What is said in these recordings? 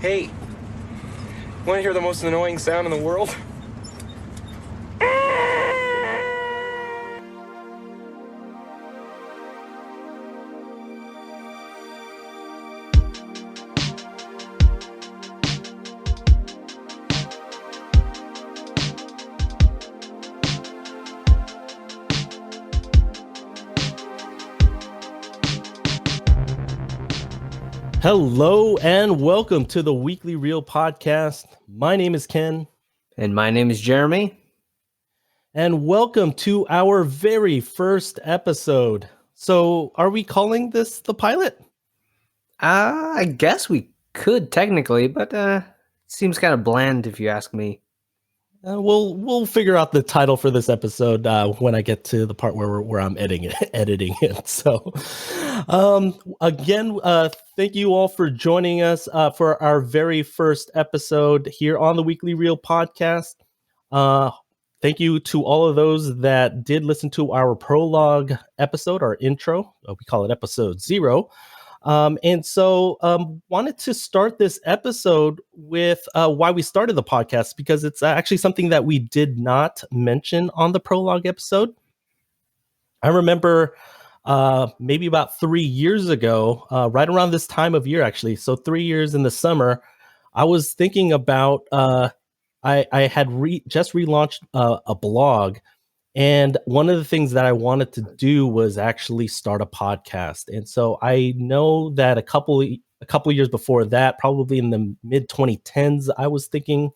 Hey, want to hear the most annoying sound in the world? Hello and welcome to the Weekly Reel Podcast. My name is Ken. And my name is Jeremy. And welcome to our very first episode. So, are we calling this the pilot? I guess we could technically, but it seems kind of bland if you ask me. We'll figure out the title for this episode when I get to the part where I'm editing it. So, again, thank you all for joining us for our very first episode here on the Weekly Reel Podcast. Thank you to all of those that did listen to our prologue episode, our intro. We call it episode 0. And so wanted to start this episode with why we started the podcast, because it's actually something that we did not mention on the prologue episode. I remember maybe about 3 years ago, right around this time of year, actually. So 3 years in the summer, I was thinking about, I had just relaunched a blog. And one of the things that I wanted to do was actually start a podcast. And so I know that a couple of years before that, probably in the mid 2010s, I was thinking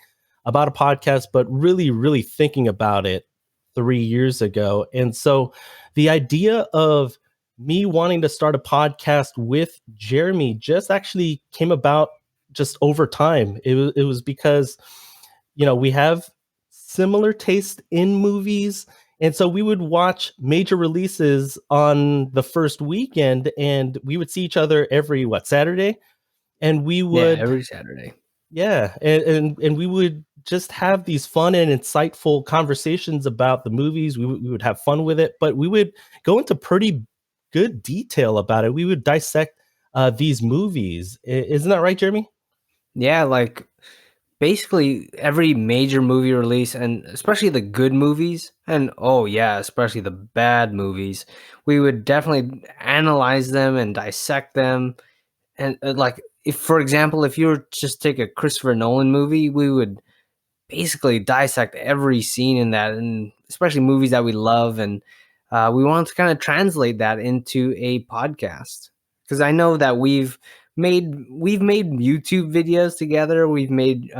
about a podcast, but really thinking about it 3 years ago. And so the idea of me wanting to start a podcast with Jeremy just actually came about just over time. It was because, we have similar taste in movies. And so we would watch major releases on the first weekend, and we would see each other every Saturday, and we would every Saturday. And we would just have these fun and insightful conversations about the movies. We would have fun with it, but we would go into pretty good detail about it. We would dissect these movies. Isn't that right, Jeremy? Yeah, like basically every major movie release, and especially the good movies, and especially the bad movies, we would definitely analyze them and dissect them. And if, for example, if you were just take a Christopher Nolan movie, we would basically dissect every scene in that, and especially movies that we love. And we wanted to kind of translate that into a podcast, because I know that we've made YouTube videos together. We've made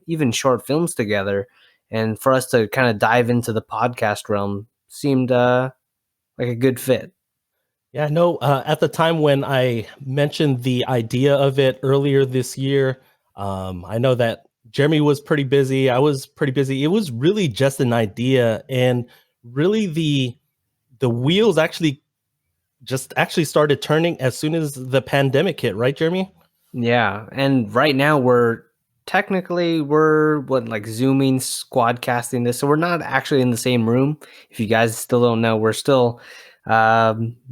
even short films together. And for us to kind of dive into the podcast realm seemed like a good fit. Yeah, no, at the time when I mentioned the idea of it earlier this year, I know that Jeremy was pretty busy. I was pretty busy. It was really just an idea, and really the wheels actually started turning as soon as the pandemic hit, right, Jeremy? Yeah, and right now we're zooming, squadcasting this, so we're not actually in the same room. If you guys still don't know, we're still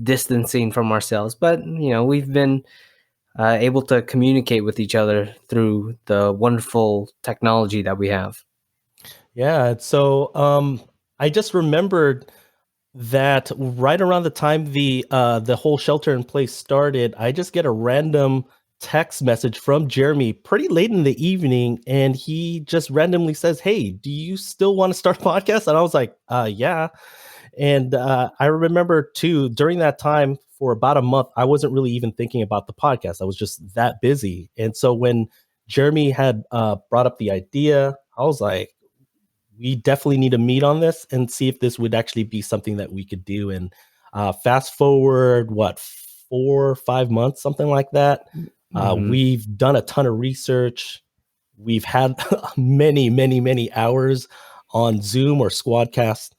distancing from ourselves, but we've been able to communicate with each other through the wonderful technology that we have. Yeah, so I just remembered that right around the time the whole shelter in place started, I just get a random text message from Jeremy pretty late in the evening, and he just randomly says, "Hey, do you still want to start a podcast?" And I was like, yeah. And I remember too, during that time for about a month, I wasn't really even thinking about the podcast. I was just that busy. And so when Jeremy had brought up the idea, I was like, we definitely need to meet on this and see if this would actually be something that we could do. And fast forward, 4 or 5 months, something like that. We've done a ton of research. We've had many hours on Zoom or Squadcast,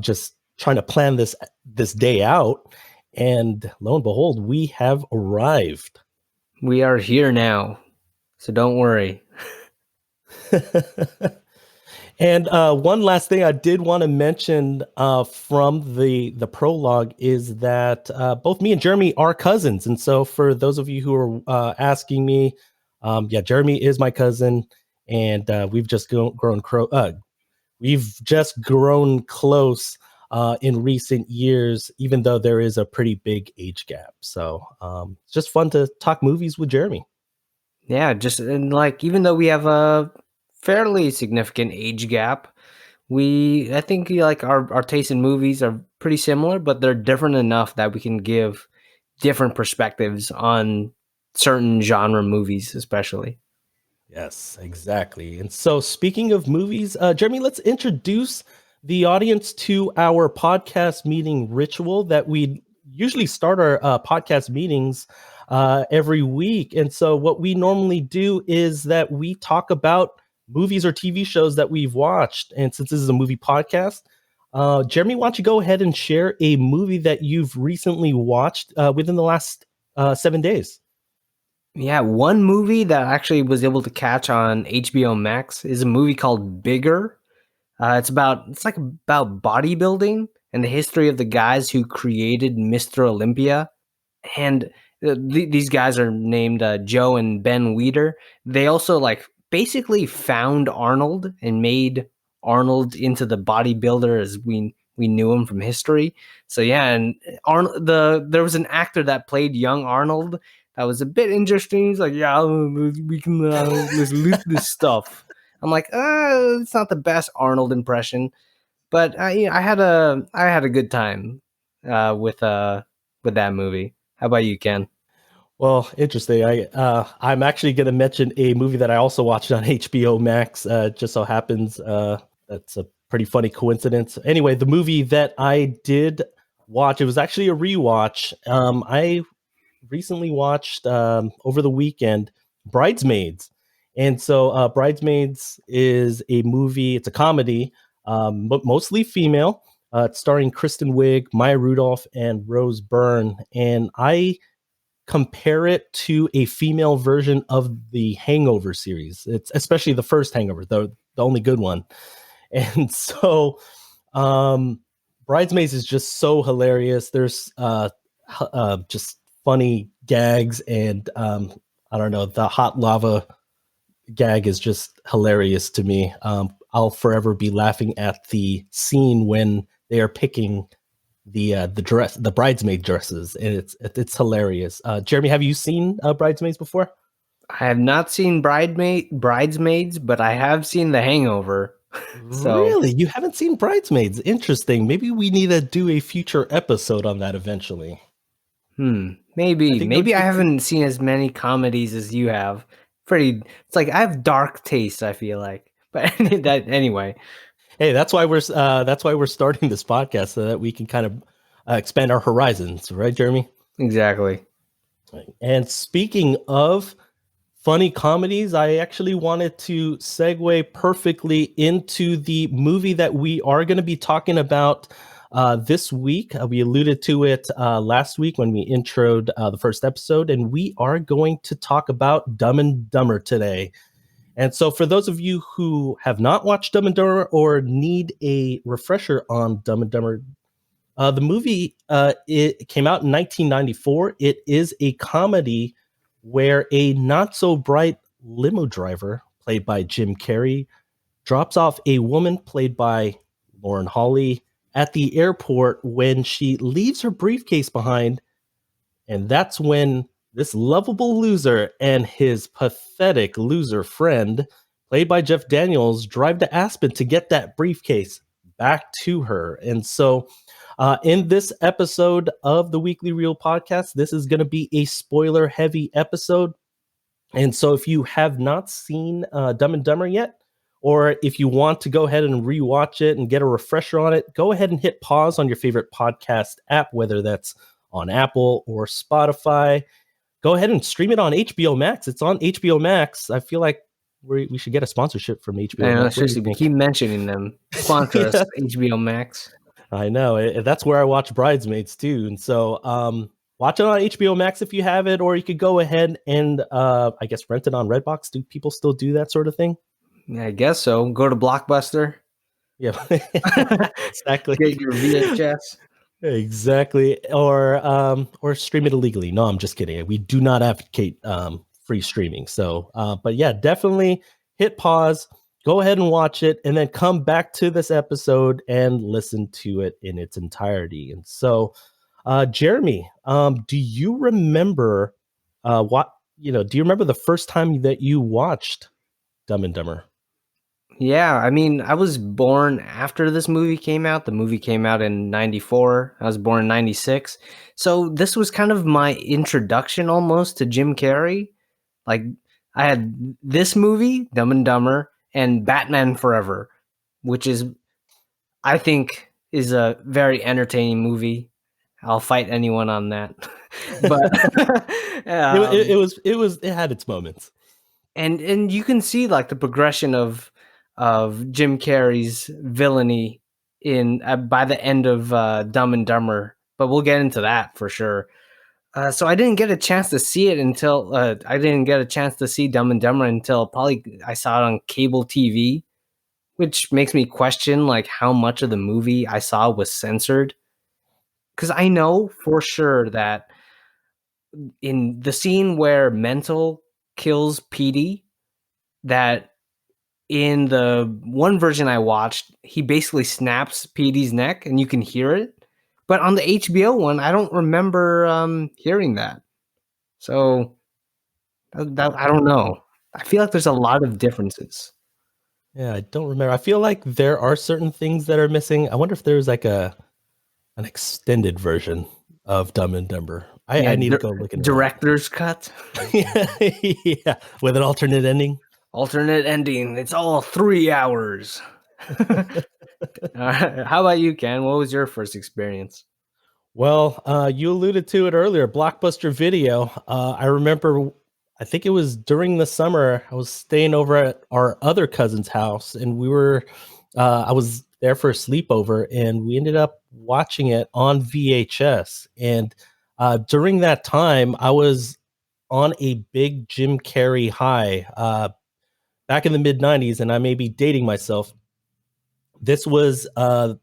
just trying to plan this day out. And lo and behold, we have arrived. We are here now, so don't worry. And one last thing I did want to mention from the prologue is that both me and Jeremy are cousins. And so for those of you who are asking me, Yeah, Jeremy is my cousin, and we've just grown close in recent years, even though there is a pretty big age gap. So it's just fun to talk movies with Jeremy. Yeah, just and like even though we have a fairly significant age gap, I think like our taste in movies are pretty similar, but they're different enough that we can give different perspectives on certain genre movies, especially. Yes, exactly. And so, speaking of movies, Jeremy, let's introduce the audience to our podcast meeting ritual that we usually start our podcast meetings every week. And so, what we normally do is that we talk about movies or TV shows that we've watched. And since this is a movie podcast, Jeremy, why don't you go ahead and share a movie that you've recently watched within the last 7 days? Yeah, one movie that I actually was able to catch on HBO Max is a movie called Bigger. It's like about bodybuilding and the history of the guys who created Mr. Olympia. And these guys are named Joe and Ben Weeder. They also like basically found Arnold and made Arnold into the bodybuilder as we knew him from history. So yeah, and there was an actor that played young Arnold that was a bit interesting. He's like, yeah, we can let's loot this stuff. I'm like, it's not the best Arnold impression, but I had a good time with that movie. How about you, Ken? Well, interesting. I'm actually going to mention a movie that I also watched on HBO Max. Just so happens that's a pretty funny coincidence. Anyway, the movie that I did watch, it was actually a rewatch. I recently watched over the weekend Bridesmaids, and so Bridesmaids is a movie. It's a comedy, but mostly female. It's starring Kristen Wiig, Maya Rudolph, and Rose Byrne, and I compare it to a female version of the Hangover series. It's especially the first Hangover, the only good one. And so Bridesmaids is just so hilarious. There's just funny gags, and I don't know, the hot lava gag is just hilarious to me. I'll forever be laughing at the scene when they are picking the bridesmaid dresses, and it's hilarious. Jeremy, have you seen Bridesmaids before? I have not seen Bridesmaids, but I have seen The Hangover. So Really, you haven't seen Bridesmaids? Interesting. Maybe we need to do a future episode on that eventually. I maybe think that would maybe be I haven't seen as many comedies as you have. It's like I have dark taste, I feel like. But that anyway. Hey, that's why we're starting this podcast, so that we can kind of expand our horizons, right, Jeremy? Exactly. And speaking of funny comedies, I actually wanted to segue perfectly into the movie that we are going to be talking about this week. We alluded to it last week when we introed the first episode, and we are going to talk about Dumb and Dumber today. And so, for those of you who have not watched Dumb and Dumber or need a refresher on Dumb and Dumber, the movie it came out in 1994. It is a comedy where a not so bright limo driver, played by Jim Carrey, drops off a woman, played by Lauren Holly, at the airport when she leaves her briefcase behind. And that's when this lovable loser and his pathetic loser friend, played by Jeff Daniels, drive to Aspen to get that briefcase back to her. And so, in this episode of the Weekly Reel podcast, this is going to be a spoiler heavy episode. And so, if you have not seen Dumb and Dumber yet, or if you want to go ahead and rewatch it and get a refresher on it, go ahead and hit pause on your favorite podcast app, whether that's on Apple or Spotify. Go ahead and stream it on HBO Max. It's on HBO Max. I feel like we should get a sponsorship from HBO I know, Max. What do you seriously, we think? keep mentioning them. Sponsor us, HBO Max. I know. That's where I watch Bridesmaids too. And so watch it on HBO Max if you have it, or you could go ahead and I guess rent it on Redbox. Do people still do that sort of thing? Yeah, I guess so. Go to Blockbuster. Yeah, exactly. Get your VHS. Exactly. Or stream it illegally. No, I'm just kidding. We do not advocate free streaming. So, but yeah, definitely hit pause, go ahead and watch it, and then come back to this episode and listen to it in its entirety. And so, Jeremy, do you remember do you remember the first time that you watched Dumb and Dumber? Yeah, I mean, I was born after this movie came out. The movie came out in 94. I was born in 96. So this was kind of my introduction almost to Jim Carrey. Like, I had this movie, Dumb and Dumber, and Batman Forever, which I think is a very entertaining movie. I'll fight anyone on that. But It had its moments. and you can see like the progression of Jim Carrey's villainy in by the end of Dumb and Dumber, but we'll get into that for sure. So I didn't get a chance to see it until I didn't get a chance to see Dumb and Dumber until probably I saw it on cable TV, which makes me question like how much of the movie I saw was censored. Because I know for sure that in the scene where Mental kills Petey, that in the one version I watched, he basically snaps Petey's neck and you can hear it. But on the HBO one, I don't remember hearing that. So I don't know. I feel like there's a lot of differences. Yeah, I don't remember. I feel like there are certain things that are missing. I wonder if there's like an extended version of Dumb and Dumber. I need to go look at director's cut. Yeah, with an alternate ending. Alternate ending. It's all 3 hours. How about you, Ken? What was your first experience? Well, you alluded to it earlier, Blockbuster Video. I remember, I think it was during the summer, I was staying over at our other cousin's house, and I was there for a sleepover, and we ended up watching it on VHS. And during that time, I was on a big Jim Carrey high back in the mid-90s, and I may be dating myself. This was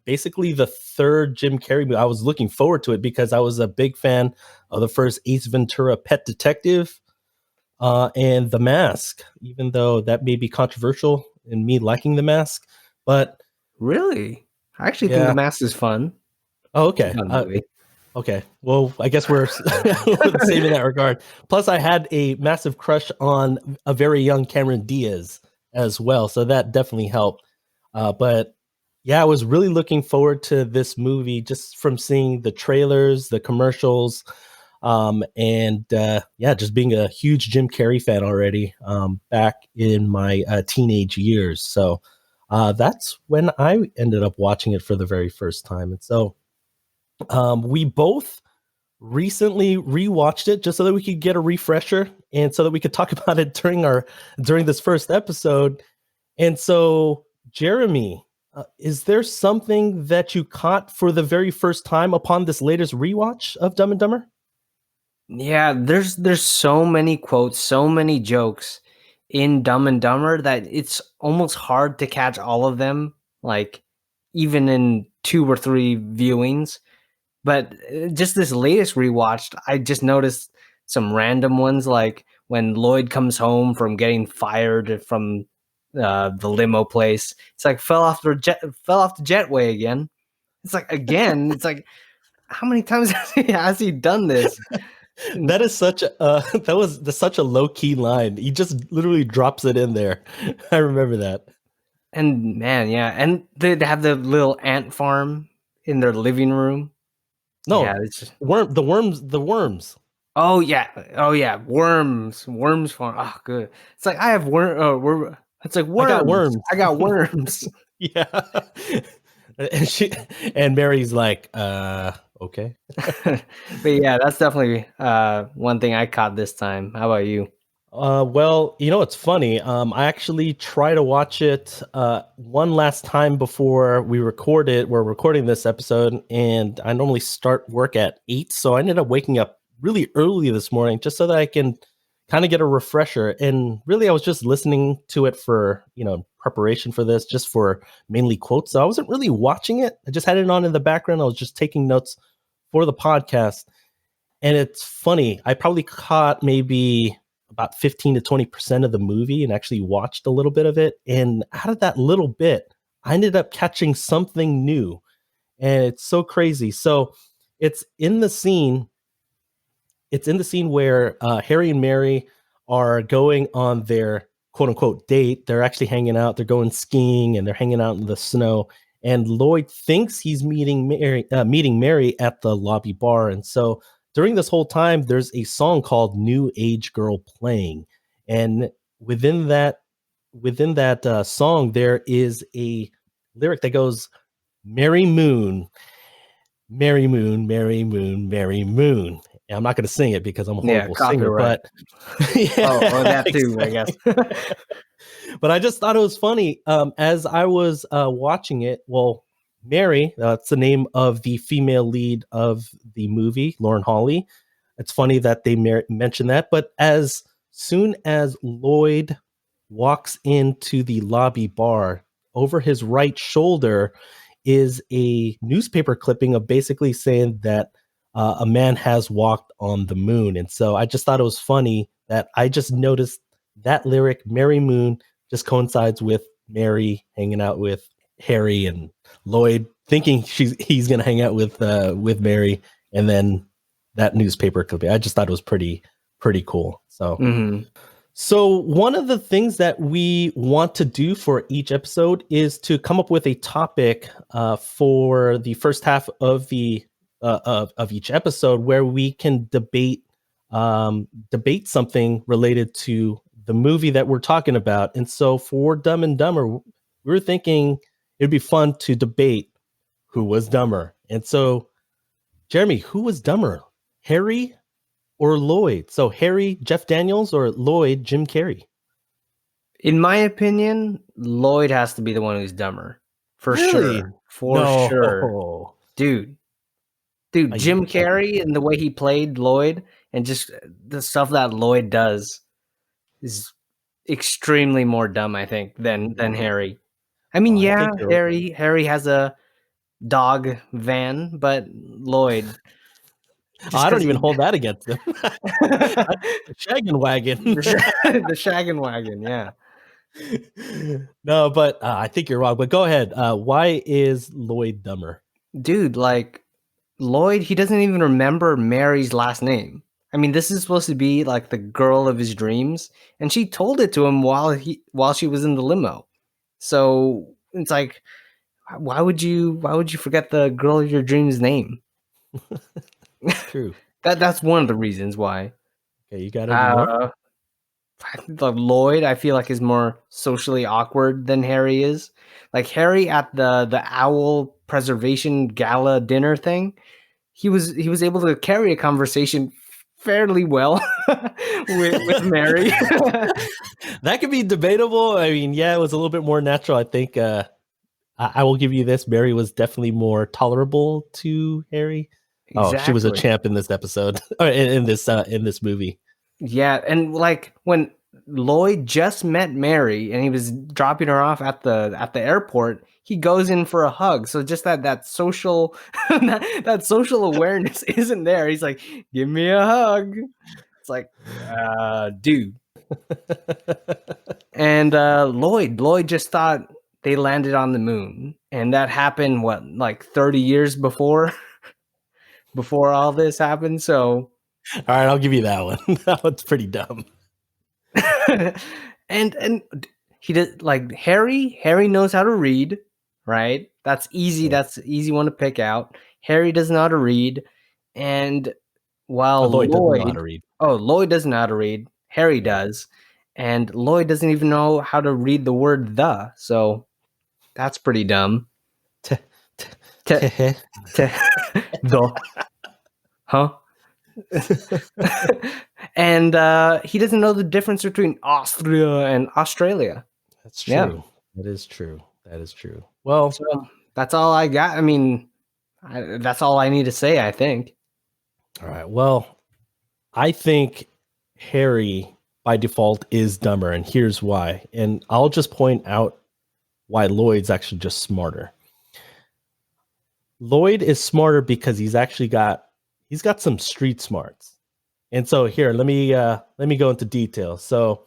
basically the third Jim Carrey movie. I was looking forward to it because I was a big fan of the first Ace Ventura: Pet Detective and The Mask, even though that may be controversial in me liking The Mask. But really, I actually think The Mask is fun. Oh, okay. Okay. Well, I guess we're the same in that regard. Plus, I had a massive crush on a very young Cameron Diaz as well, so that definitely helped. But yeah, I was really looking forward to this movie just from seeing the trailers, the commercials, and just being a huge Jim Carrey fan already back in my teenage years. So that's when I ended up watching it for the very first time. And so we both recently rewatched it just so that we could get a refresher and so that we could talk about it during this first episode. And so, Jeremy, is there something that you caught for the very first time upon this latest rewatch of Dumb and Dumber? Yeah, there's so many quotes, so many jokes in Dumb and Dumber that it's almost hard to catch all of them, like even in 2 or 3 viewings. But just this latest rewatched, I just noticed some random ones, like when Lloyd comes home from getting fired from the limo place. It's like fell off the jetway again. It's like again. It's like how many times has he done this? That is such a low key line. He just literally drops it in there. I remember that. And man, yeah, and they have the little ant farm in their living room. No, yeah, it's just... the worms. Oh yeah, worms farm. Oh, good. It's like I have worm. It's like worms. I got worms. Yeah. And Mary's like, okay. But yeah, that's definitely one thing I caught this time. How about you? Well, it's funny. I actually try to watch it one last time before we record it. We're recording this episode, and I normally start work at 8, so I ended up waking up really early this morning just so that I can kind of get a refresher. And really, I was just listening to it for preparation for this, just for mainly quotes. So I wasn't really watching it. I just had it on in the background. I was just taking notes for the podcast. And it's funny. I probably caught maybe about 15 to 20% of the movie and actually watched a little bit of it. And out of that little bit, I ended up catching something new. And it's so crazy. So it's in the scene. It's in the scene where Harry and Mary are going on their quote unquote date. They're actually hanging out. They're going skiing and they're hanging out in the snow. And Lloyd thinks he's meeting Mary at the lobby bar. And so during this whole time, there's a song called "New Age Girl" playing, and within that song, there is a lyric that goes, "Merry Moon, Merry Moon, Merry Moon, Merry Moon." And I'm not going to sing it because I'm a horrible singer, copyright. but yeah, Oh, that too, I guess. But I just thought it was funny as I was watching it. Well, Mary, that's the name of the female lead of the movie, Lauren Holly. It's funny that they mention that. But as soon as Lloyd walks into the lobby bar, over his right shoulder is a newspaper clipping of basically saying that a man has walked on the moon. And so I just thought it was funny that I just noticed that lyric, Merry Moon, just coincides with Mary hanging out with Harry, and Lloyd thinking he's going to hang out with Mary, and then that newspaper clipping. I just thought it was pretty cool. So So one of the things that we want to do for each episode is to come up with a topic for the first half of the of each episode where we can debate something related to the movie that we're talking about. And so for Dumb and Dumber, we were thinking it'd be fun to debate who was dumber. And so, Jeremy, who was dumber, Harry or Lloyd? So Harry, Jeff Daniels, or Lloyd, Jim Carrey? In my opinion, Lloyd has to be the one who's dumber. For Really? sure. For sure. Dude, Jim Carrey and the way he played Lloyd and just the stuff that Lloyd does is extremely more dumb, I think, than Harry. I mean, Harry has a dog van, but Lloyd. I don't even hold that against him. The shaggin' wagon. The shaggin' wagon, yeah. No, but I think you're wrong. But go ahead. Why is Lloyd dumber? Dude, like Lloyd, he doesn't even remember Mary's last name. I mean, this is supposed to be like the girl of his dreams, and she told it to him while she was in the limo. So it's like, why would you forget the girl of your dreams name? True. That's one of the reasons why. Okay, you got any more? Lloyd, I feel like, is more socially awkward than Harry is. Like Harry at the owl preservation gala dinner thing, he was able to carry a conversation fairly well with Mary. That could be debatable. I mean, yeah, it was a little bit more natural. I think I will give you this. Mary was definitely more tolerable to Harry. Exactly. Oh, she was a champ in this episode, or in this movie. Yeah, and like when Lloyd just met Mary and he was dropping her off at the airport, he goes in for a hug. So just that social that social awareness isn't there. He's like, "Give me a hug." It's like, dude. And Lloyd just thought they landed on the moon, and that happened like 30 years before all this happened. So all right, I'll give you that one. That one's pretty dumb. and he did, like, Harry knows how to read, right? That's easy. Yeah. That's an easy one to pick out. Harry doesn't know how to read, and while Lloyd doesn't know how to read. Oh, Lloyd doesn't know how to read. Harry does, and Lloyd doesn't even know how to read the word "the." So that's pretty dumb. The, huh? And he doesn't know the difference between Austria and Australia. That's true. Yeah. That is true. Well, so that's all I got. I mean, that's all I need to say, I think. All right. Well, I think Harry by default is dumber, and here's why. And I'll just point out why Lloyd's actually just smarter. Lloyd is smarter because he's got some street smarts. And so here, let me go into detail. So,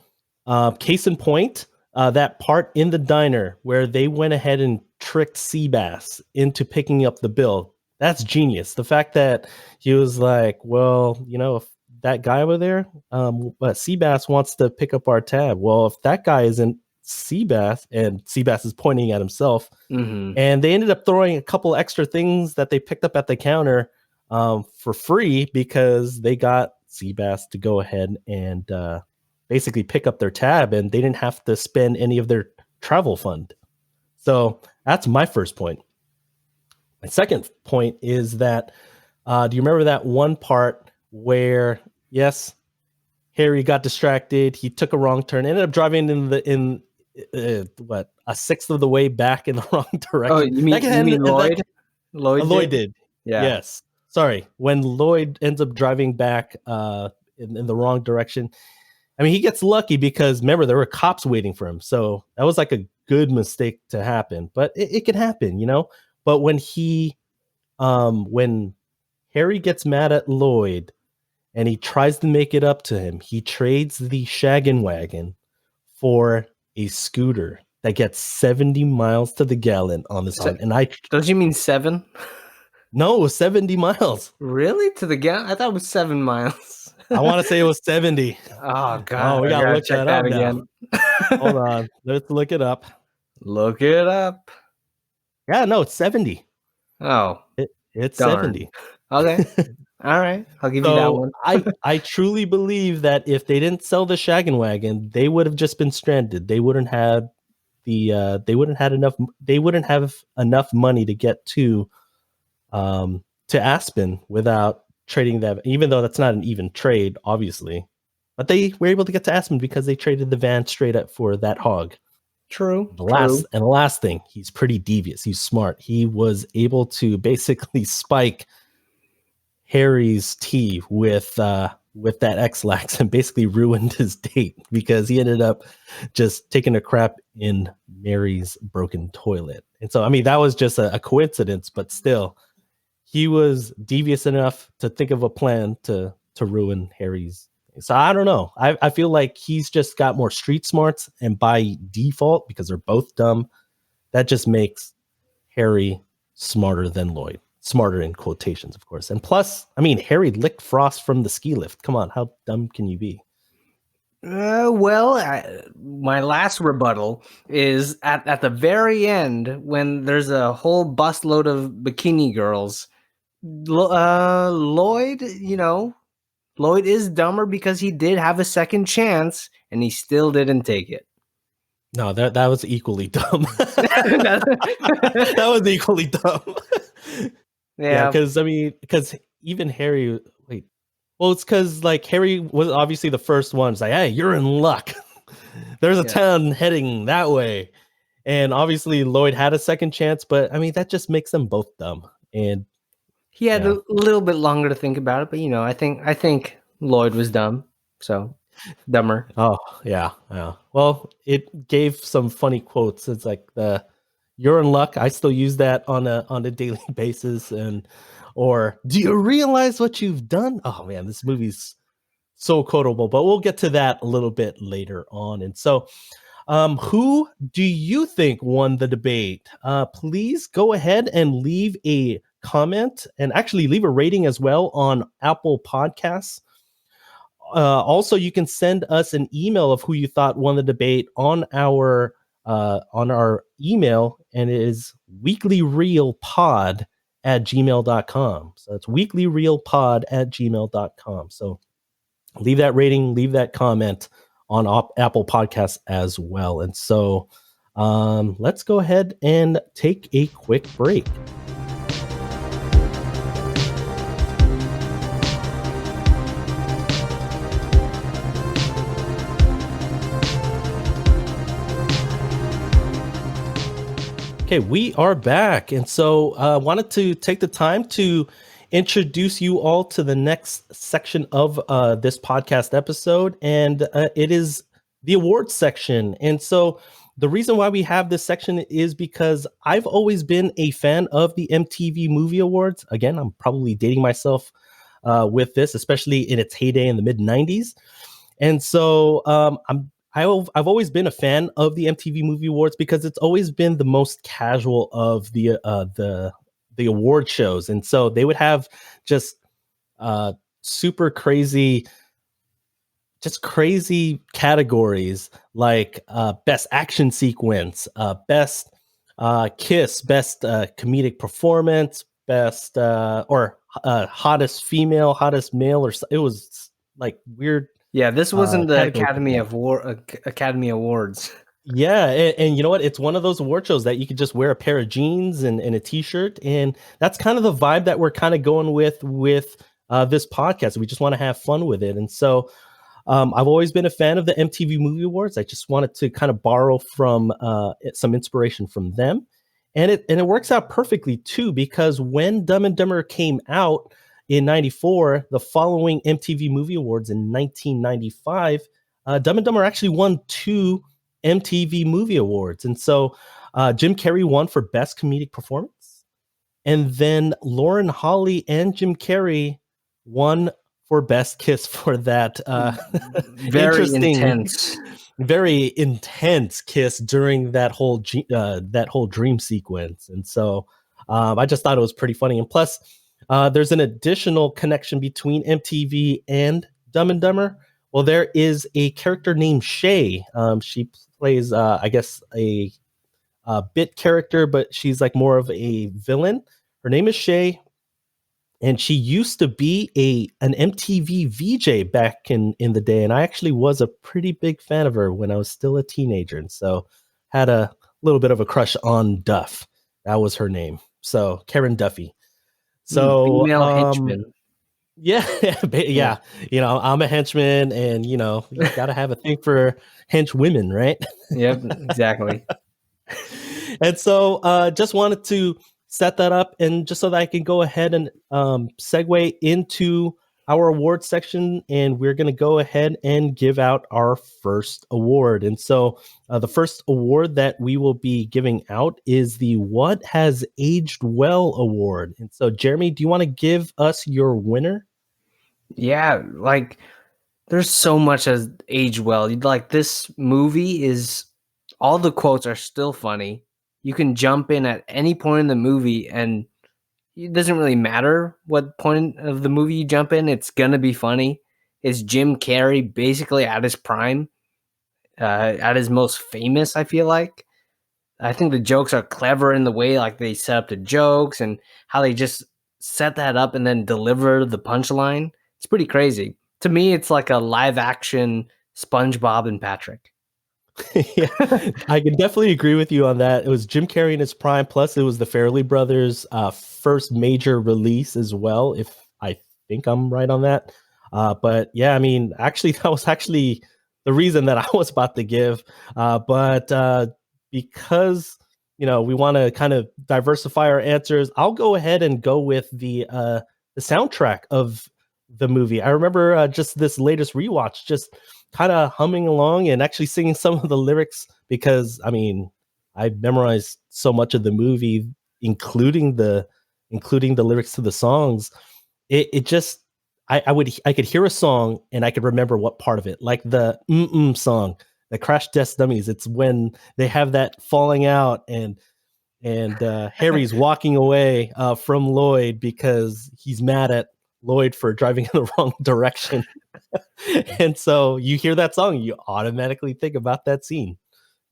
case in point, that part in the diner where they went ahead and tricked Seabass into picking up the bill. That's genius. The fact that he was like, well, if that guy over there, but Seabass wants to pick up our tab. Well, if that guy isn't Seabass, and Seabass is pointing at himself, and they ended up throwing a couple extra things that they picked up at the counter for free because they got Seabass to go ahead and basically pick up their tab, and they didn't have to spend any of their travel fund. So that's my first point. My second point is that do you remember that one part where, yes, Harry got distracted, he took a wrong turn, ended up driving in a sixth of the way back in the wrong direction. Oh, you mean Lloyd? Lloyd did. Yeah. Yes. Sorry. When Lloyd ends up driving back in the wrong direction, I mean, he gets lucky because remember there were cops waiting for him. So that was like a good mistake to happen, but it can happen, But when when Harry gets mad at Lloyd and he tries to make it up to him, he trades the shaggin' wagon for a scooter that gets 70 miles to the gallon on the song. And don't you mean 7? No, it was 70 miles. Really? To the gallon? I thought it was 7 miles. I want to say it was 70. Oh God! Oh, we gotta look check that up again. Hold on, let's look it up. Look it up. Yeah, no, it's 70. Oh, it's darn. 70. Okay, all right, I'll give you that one. I truly believe that if they didn't sell the shaggin' wagon, they would have just been stranded. They wouldn't have enough money to get to Aspen without trading that, even though that's not an even trade, obviously. But they were able to get to Aspen because they traded the van straight up for that hog. True. The last thing, he's pretty devious. He's smart. He was able to basically spike Harry's tea with that X-Lax and basically ruined his date because he ended up just taking a crap in Mary's broken toilet. And so, I mean, that was just a coincidence, but still, he was devious enough to think of a plan to ruin Harry's. So I don't know. I feel like he's just got more street smarts, and by default, because they're both dumb, that just makes Harry smarter than Lloyd. Smarter in quotations, of course. And plus, I mean, Harry licked Frost from the ski lift. Come on, how dumb can you be? My last rebuttal is at the very end when there's a whole busload of bikini girls. Lloyd, Lloyd is dumber because he did have a second chance and he still didn't take it. No, that was equally dumb. That was equally dumb. Yeah, because even Harry. Wait, well, it's because like Harry was obviously the first one. It's like, hey, you're in luck. There's a town heading that way, and obviously Lloyd had a second chance, but I mean that just makes them both dumb. And he had a little bit longer to think about it, but I think Lloyd was dumb, so dumber. Oh yeah. Well, it gave some funny quotes. It's like "You're in luck." I still use that on a daily basis, or do you realize what you've done? Oh man, this movie's so quotable. But we'll get to that a little bit later on. And so, who do you think won the debate? Please go ahead and leave a comment and actually leave a rating as well on Apple Podcasts. Also, you can send us an email of who you thought won the debate on our email, and it is weeklyreelpod@gmail.com. So it's weeklyreelpod@gmail.com. So leave that rating, leave that comment on Apple Podcasts as well. And so let's go ahead and take a quick break. Okay, we are back. And so I wanted to take the time to introduce you all to the next section of this podcast episode. And it is the awards section. And so the reason why we have this section is because I've always been a fan of the MTV Movie Awards. Again, I'm probably dating myself with this, especially in its heyday in the mid '90s. And so I've always been a fan of the MTV Movie Awards because it's always been the most casual of the award shows, and so they would have just super crazy, just crazy categories like best action sequence, best kiss, best comedic performance, best or hottest female, hottest male, or it was like weird. Yeah, this wasn't the Categories like Academy Awards. Yeah, and you know what? It's one of those award shows that you could just wear a pair of jeans and a t-shirt, and that's kind of the vibe that we're kind of going with this podcast. We just want to have fun with it, and so I've always been a fan of the MTV Movie Awards. I just wanted to kind of borrow from some inspiration from them, and it works out perfectly too, because when Dumb and Dumber came out in '94, the following MTV Movie Awards in 1995, Dumb and Dumber actually won 2 MTV Movie Awards. And so Jim Carrey won for Best Comedic Performance. And then Lauren Holly and Jim Carrey won for Best Kiss for that Very intense. Very intense kiss during that whole dream sequence. And so I just thought it was pretty funny. And plus, there's an additional connection between MTV and Dumb and Dumber. Well, there is a character named Shay. She plays, I guess, a bit character, but she's like more of a villain. Her name is Shay, and she used to be an MTV VJ back in the day. And I actually was a pretty big fan of her when I was still a teenager, and so had a little bit of a crush on Duff. That was her name. So Karen Duffy. So female henchman. Yeah. You know, I'm a henchman, and you know, you gotta have a thing for hench women, right? Yep, exactly. And so just wanted to set that up, and just so that I can go ahead and segue into our award section, and we're going to go ahead and give out our first award. And so the first award that we will be giving out is the What Has Aged Well Award. And so, Jeremy, do you want to give us your winner? Yeah, like there's so much as aged well. Like this movie is, all the quotes are still funny. You can jump in at any point in the movie, and it doesn't really matter what point of the movie you jump in. It's gonna be funny. It's Jim Carrey basically at his prime, at his most famous. I feel like. I think the jokes are clever in the way like they set up the jokes and how they just set that up and then deliver the punchline. It's pretty crazy. To me, it's like a live action SpongeBob and Patrick. Yeah, I can definitely agree with you on that. It was Jim Carrey in his prime, plus it was the Farrelly Brothers' first major release as well, if I think I'm right on that. But yeah, I mean, actually, that was actually the reason that I was about to give. But because, you know, we want to kind of diversify our answers, I'll go ahead and go with the soundtrack of the movie. I remember just this latest rewatch, just kind of humming along and actually singing some of the lyrics, because I mean, I memorized so much of the movie, including the lyrics to the songs. It just, I could hear a song and I could remember what part of it, like the song, the Crash Test Dummies. It's when they have that falling out, and Harry's walking away from Lloyd because he's mad at Lloyd for driving in the wrong direction. And so you hear that song, you automatically think about that scene.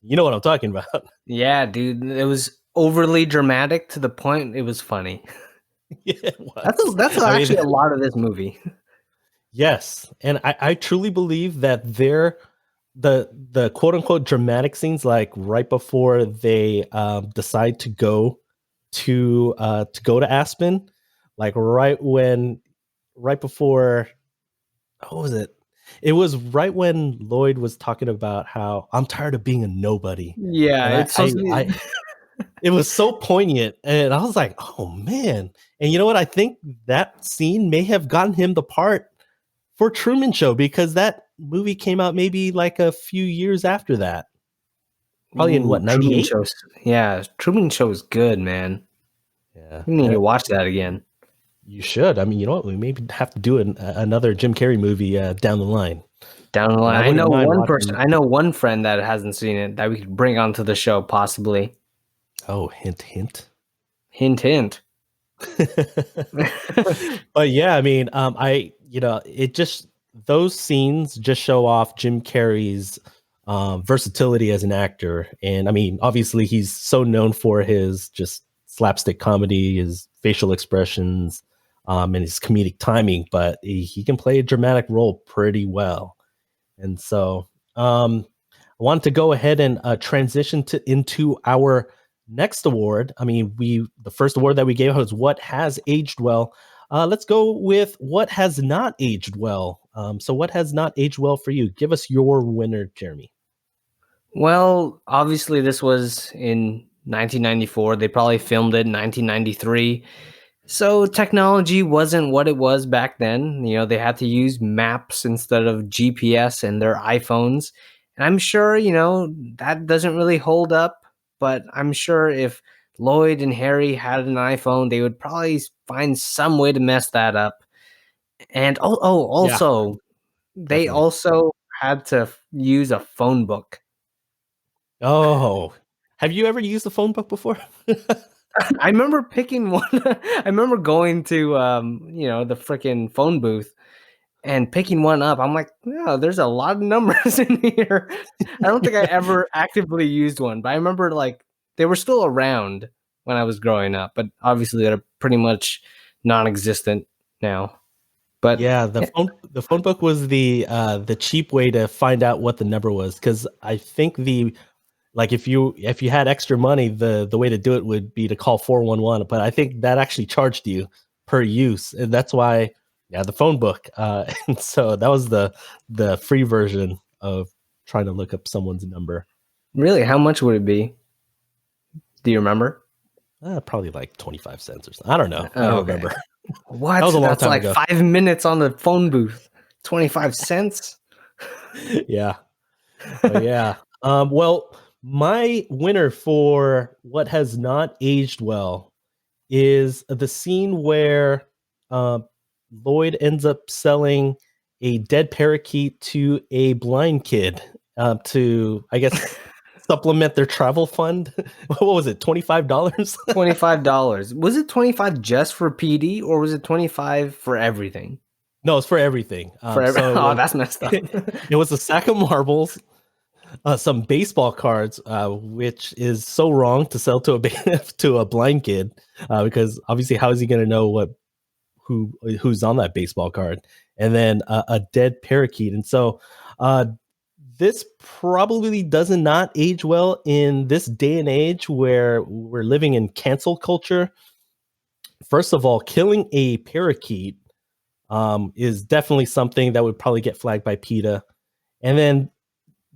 You know what I'm talking about. Yeah, dude. It was overly dramatic to the point it was funny. Yeah, it was. That's actually a lot of this movie. Yes. And I truly believe that the quote unquote dramatic scenes, like right before they decide to go to Aspen, like right before, what was it? It was right when Lloyd was talking about how I'm tired of being a nobody. Yeah, And it was so poignant, and I was like, oh man. And you know what? I think that scene may have gotten him the part for Truman Show, because that movie came out maybe like a few years after that. Probably in what, 98? Yeah, Truman Show is good, man. Yeah. You need to watch that again. You should. I mean, you know what? We maybe have to do another Jim Carrey movie down the line. Down the line, I I know wouldn't mind one person. watching. I know one friend that hasn't seen it that we could bring onto the show, possibly. Oh, hint, hint. Hint, hint. But yeah, I mean, it just those scenes just show off Jim Carrey's versatility as an actor, and I mean, obviously, he's so known for his just slapstick comedy, his facial expressions, and his comedic timing. But he can play a dramatic role pretty well, and so I wanted to go ahead and transition into our next award. I mean, the first award that we gave was what has aged well. Let's go with what has not aged well. So, what has not aged well for you? Give us your winner, Jeremy. Well, obviously, this was in 1994. They probably filmed it in 1993. So technology wasn't what it was back then. You know, they had to use maps instead of GPS in their iPhones. And I'm sure, that doesn't really hold up, but I'm sure if Lloyd and Harry had an iPhone, they would probably find some way to mess that up. And Yeah, also, they definitely. also had to use a phone book. Oh, have you ever used a phone book before? I remember picking one. I remember going to the freaking phone booth and picking one up. I'm like, yeah, there's a lot of numbers in here. I don't think I ever actively used one, but I remember like they were still around when I was growing up, but obviously they're pretty much non-existent now. But Yeah, the phone book was the cheap way to find out what the number was, because I think if you had extra money, the way to do it would be to call 411. But I think that actually charged you per use, and that's why, yeah, the phone book. And so that was the free version of trying to look up someone's number. really, how much would it be? Do you remember? Probably like 25 cents or something. I don't know. I Oh, don't okay. remember. What? That was a long That's time like ago. 5 minutes on the phone booth. 25 cents? Yeah. But yeah. Well, my winner for what has not aged well is the scene where uh, Lloyd ends up selling a dead parakeet to a blind kid to, I guess, supplement their travel fund. What was it, $25? $25. Was it 25 just for PD or was it 25 for everything? No, it's for everything. So Oh, that's messed up. it was a sack of marbles, some baseball cards, which is so wrong to sell to to a blind kid, because obviously, how is he going to know who's on that baseball card? And then a dead parakeet. And so this probably does not age well in this day and age where we're living in cancel culture. First of all, killing a parakeet is definitely something that would probably get flagged by PETA. And then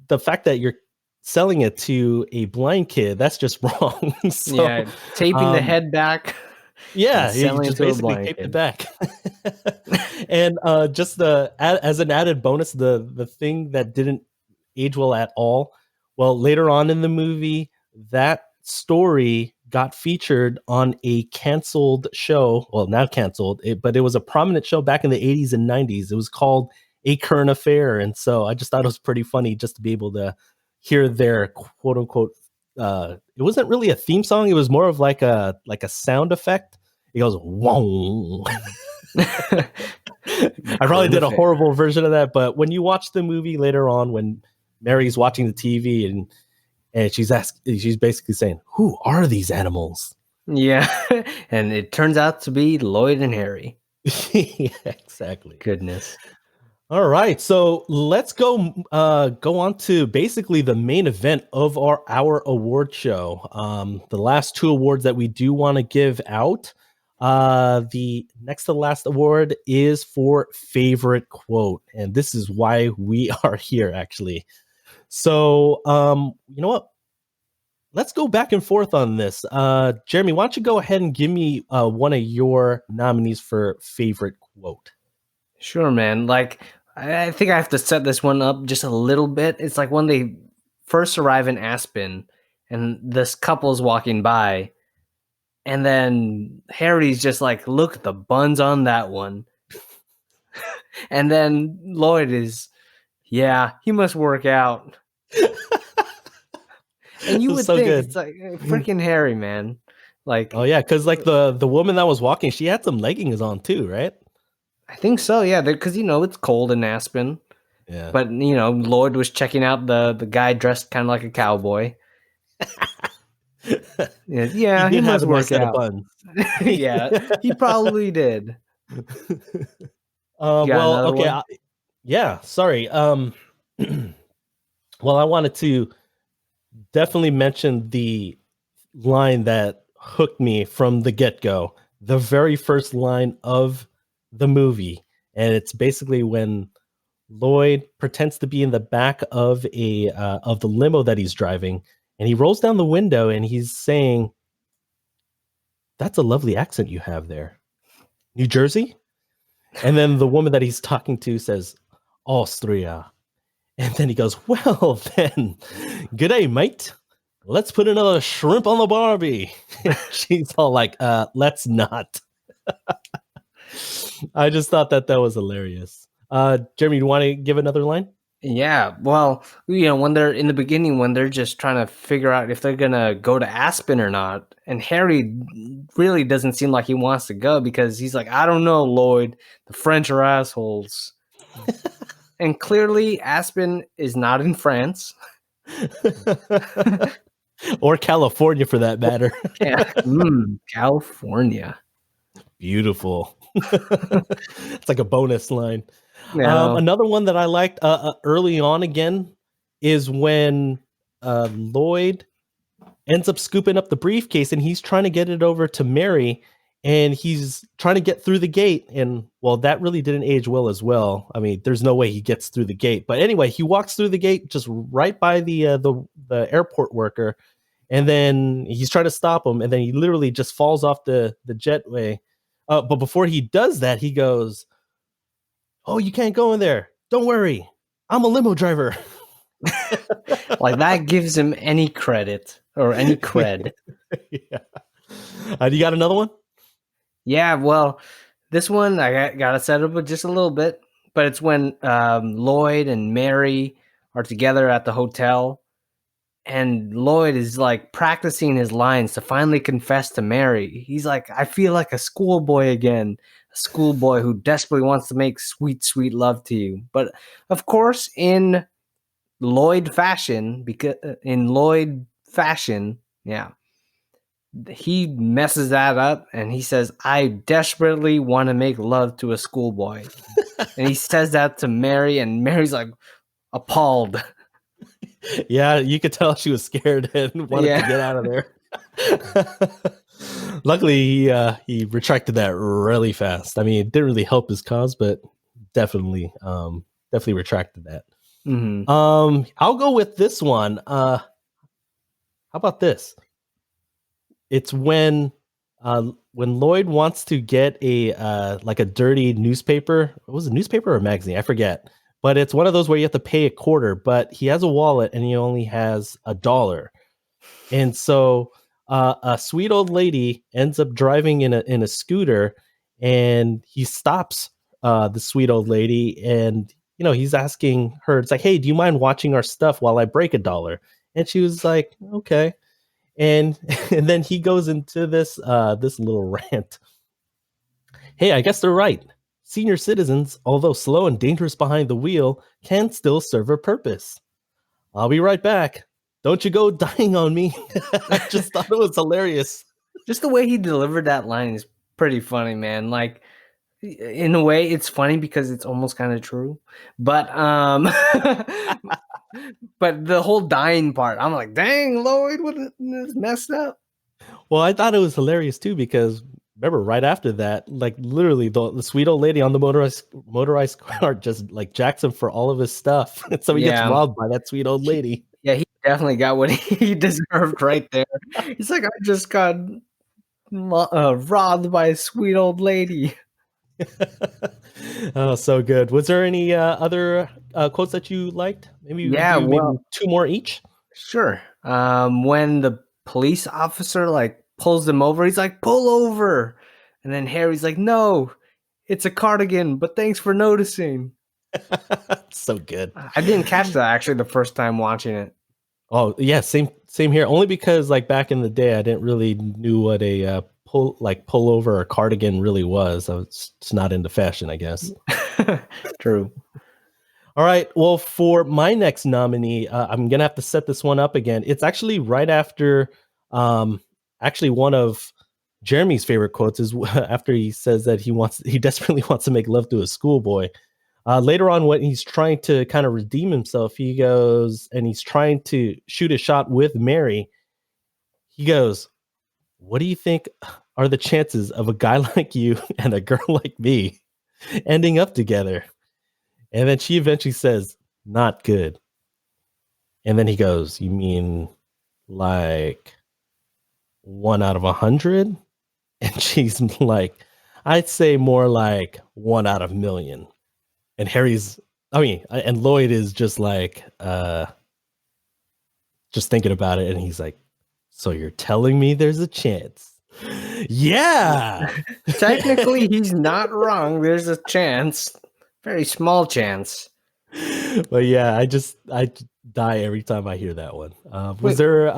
the fact that you're selling it to a blind kid, that's just wrong. So, Yeah, taping the head back and yeah, you selling it just to a basically blind taped it kid. back. And just as an added bonus, the thing that didn't age well at all. Well, later on in the movie, that story got featured on a canceled show. Well, now canceled, but it was a prominent show back in the 80s and 90s. It was called A Current Affair. And so I just thought it was pretty funny just to be able to hear their quote unquote it wasn't really a theme song, it was more of like a sound effect. It goes whoa. I probably did a horrible version of that, but when you watch the movie later on, when Mary's watching the TV and she's basically saying, "Who are these animals?" Yeah, and it turns out to be Lloyd and Harry. Yeah, exactly. Goodness. All right, so let's go on to basically the main event of our award show. The last two awards that we do want to give out. The next to last award is for favorite quote, and this is why we are here, actually. So, you know what? Let's go back and forth on this. Jeremy, why don't you go ahead and give me one of your nominees for favorite quote? Sure, man. Like, I think I have to set this one up just a little bit. It's like when they first arrive in Aspen and this couple's walking by And then Harry's just like, look at the buns on that one. And then Lloyd is, yeah, he must work out. And you It's would so think good. it's like freaking Harry, man. Like, Oh yeah, because like the woman that was walking, she had some leggings on too, right? I think so, yeah, because it's cold in Aspen. Yeah. But Lloyd was checking out the guy dressed kind of like a cowboy. He Yeah, he did have must a nice work set of out. buns. Yeah, he probably did. You got Well, another okay, one? yeah. Sorry. Well, I wanted to definitely mention the line that hooked me from the get-go, the very first line of the movie, and it's basically when Lloyd pretends to be in the back of the limo that he's driving, and he rolls down the window and he's saying, "That's a lovely accent you have there, New Jersey." And then the woman that he's talking to says, "Austria." And then he goes, "Well, then, g'day, mate. Let's put another shrimp on the Barbie." She's all like, let's not." I just thought that was hilarious. Jeremy, you want to give another line? Yeah, well, when they're in the beginning, when they're just trying to figure out if they're gonna go to Aspen or not, and Harry really doesn't seem like he wants to go because he's like, I don't know, Lloyd, the French are assholes. And clearly, Aspen is not in France. Or California for that matter. Yeah, California. Beautiful. It's like a bonus line. Yeah. Another one that I liked early on again is when Lloyd ends up scooping up the briefcase and he's trying to get it over to Mary, and he's trying to get through the gate. And well, that really didn't age well as well. I mean, there's no way he gets through the gate. But anyway, he walks through the gate just right by the airport worker, and then he's trying to stop him, and then he literally just falls off the jetway. But before he does that, he goes, "Oh, you can't go in there. Don't worry. I'm a limo driver." Like that gives him any credit or any cred. Yeah. You got another one? Yeah, well, this one I got to set up with just a little bit, but it's when Lloyd and Mary are together at the hotel, and Lloyd is like practicing his lines to finally confess to Mary. He's like, I feel like a schoolboy again, a schoolboy who desperately wants to make sweet, sweet love to you. But of course, in Lloyd fashion, yeah, he messes that up and he says, I desperately want to make love to a schoolboy. And he says that to Mary, and Mary's like appalled. Yeah, you could tell she was scared and wanted to get out of there. Luckily, he retracted that really fast. I mean, it didn't really help his cause, but definitely retracted that. Mm-hmm. I'll go with this one. How about this? It's when Lloyd wants to get a like a dirty newspaper. Was it a newspaper or a magazine? I forget. But it's one of those where you have to pay a quarter, but he has a wallet and he only has $1. And so a sweet old lady ends up driving in a scooter, and he stops the sweet old lady, and he's asking her, it's like, hey, do you mind watching our stuff while I break $1? And she was like, okay. And then he goes into this little rant. Hey, I guess they're right. Senior citizens, although slow and dangerous behind the wheel, can still serve a purpose. I'll be right back. Don't you go dying on me. I just thought it was hilarious. Just the way he delivered that line is pretty funny, man. Like, in a way, it's funny because it's almost kind of true. But but the whole dying part, I'm like, dang, Lloyd, what is messed up? Well, I thought it was hilarious too, because remember, right after that, like literally the sweet old lady on the motorized car just like jacks him for all of his stuff. And so he gets robbed by that sweet old lady. Yeah, he definitely got what he deserved right there. He's like, I just got robbed by a sweet old lady. Oh, so good. Was there any other quotes that you liked? Maybe maybe 2 more each. Sure. When the police officer like pulls them over. He's like, pull over. And then Harry's like, no, it's a cardigan, but thanks for noticing. So good. I didn't catch that actually the first time watching it. Oh yeah, same here. Only because like back in the day, I didn't really knew what a pullover or cardigan really was. I was just not into fashion, I guess. True. All right. Well, for my next nominee, I'm gonna have to set this one up again. It's actually right after, actually one of Jeremy's favorite quotes is after he says that he desperately wants to make love to a schoolboy. Later on, when he's trying to kind of redeem himself, he goes and he's trying to shoot a shot with Mary. He goes, "What do you think are the chances of a guy like you and a girl like me ending up together?" And then she eventually says, "Not good." And then he goes, "You mean like 1 out of 100?" And she's like, "I'd say more like 1 out of a million." And and Lloyd is just like, just thinking about it. And he's like, "So you're telling me there's a chance?" Yeah. Technically, he's not wrong. There's a chance. Very small chance. But yeah, I die every time I hear that one. Was Wait. there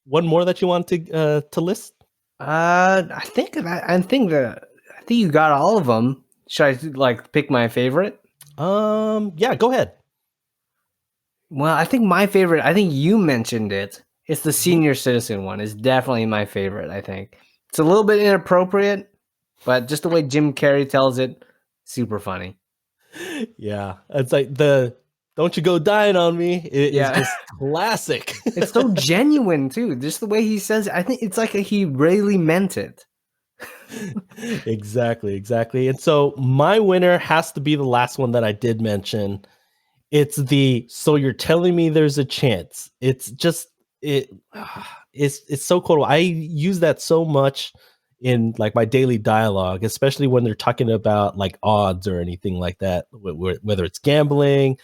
one more that you want to list? I think you got all of them. Should I like pick my favorite? Yeah, go ahead. Well, I think my favorite, I think you mentioned it. It's the senior citizen one. It's definitely my favorite, I think. It's a little bit inappropriate, but just the way Jim Carrey tells it, super funny. Yeah, it's like the "Don't you go dying on me" is just classic. It's so genuine too. Just the way he says it, I think it's like he really meant it. Exactly. And so my winner has to be the last one that I did mention. It's the "So you're telling me there's a chance." It's just it's so cool. I use that so much in like my daily dialogue, especially when they're talking about like odds or anything like that, whether it's gambling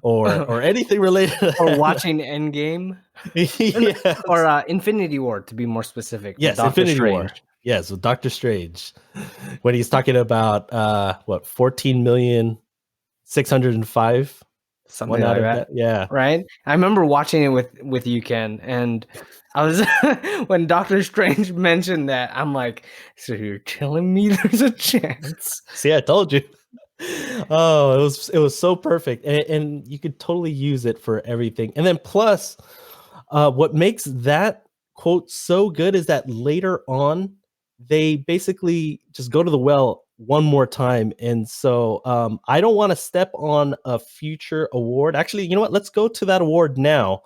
or anything related to Or that. watching Endgame. Yes. Or Infinity War, to be more specific. Yes, Doctor Infinity Strange. War. Yes, with Doctor Strange. When he's talking about 14,605,000. Something like that. Yeah. Right? I remember watching it with you, Ken, and I was when Doctor Strange mentioned that, I'm like, so you're telling me there's a chance? See, I told you. Oh, it was so perfect. And you could totally use it for everything. And then plus, what makes that quote so good is that later on, they basically just go to the well one more time. And so I don't want to step on a future award. Actually, you know what? Let's go to that award now.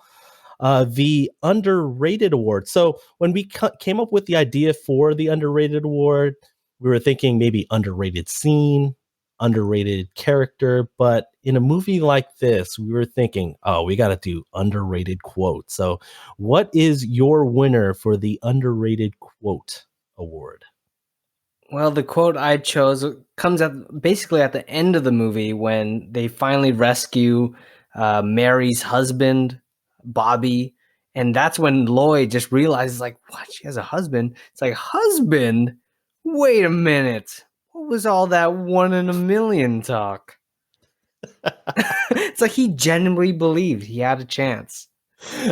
The underrated award. So when we came up with the idea for the underrated award, we were thinking maybe underrated scene, underrated character. But in a movie like this, we were thinking, oh, we got to do underrated quote. So what is your winner for the underrated quote award? Well, the quote I chose comes basically at the end of the movie when they finally rescue Mary's husband, Bobby. And that's when Lloyd just realizes, like, what? She has a husband? It's like, husband? Wait a minute. What was all that 1 in a million talk? It's like he genuinely believed he had a chance.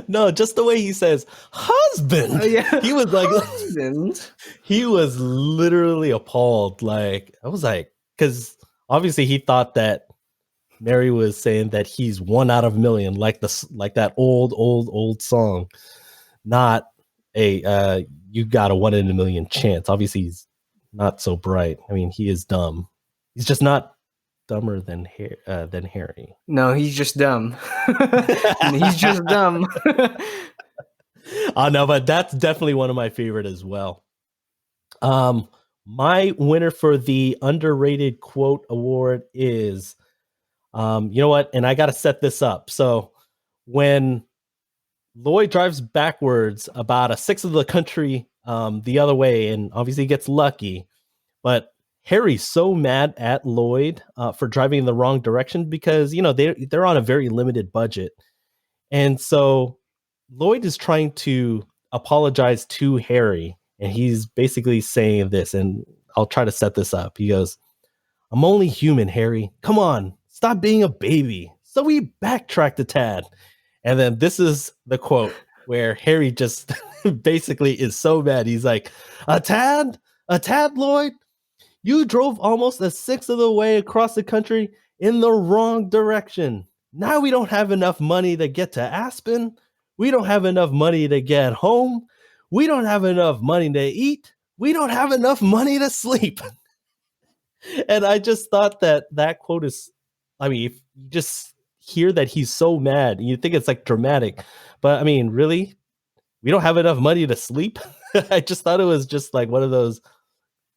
No, just the way he says husband. Oh, yeah. He was like, husband. He was literally appalled. Like, I was like, because obviously he thought that Mary was saying that he's 1 out of a million, like that old song, not a you got a 1 in a million chance. Obviously, he's not so bright. I mean, he is dumb. He's just not dumber than Harry. No, he's just dumb. He's just dumb. Oh no, but that's definitely one of my favorite as well. My winner for the underrated quote award is, you know what? And I got to set this up. So when Lloyd drives backwards about a sixth of the country the other way, and obviously gets lucky, but Harry's so mad at Lloyd for driving in the wrong direction because, you know, they're on a very limited budget. And so Lloyd is trying to apologize to Harry. and he's basically saying this, and I'll try to set this up. He goes, "I'm only human, Harry. Come on, stop being a baby." So we backtracked a tad. And then this is the quote where Harry just basically is so mad. He's like, "A tad? A tad, Lloyd? You drove almost a sixth of the way across the country in the wrong direction. Now we don't have enough money to get to Aspen. We don't have enough money to get home. We don't have enough money to eat. We don't have enough money to sleep." And I just thought that quote is, I mean, if you just hear that he's so mad, you think it's like dramatic, but I mean, really, we don't have enough money to sleep. I just thought it was just like one of those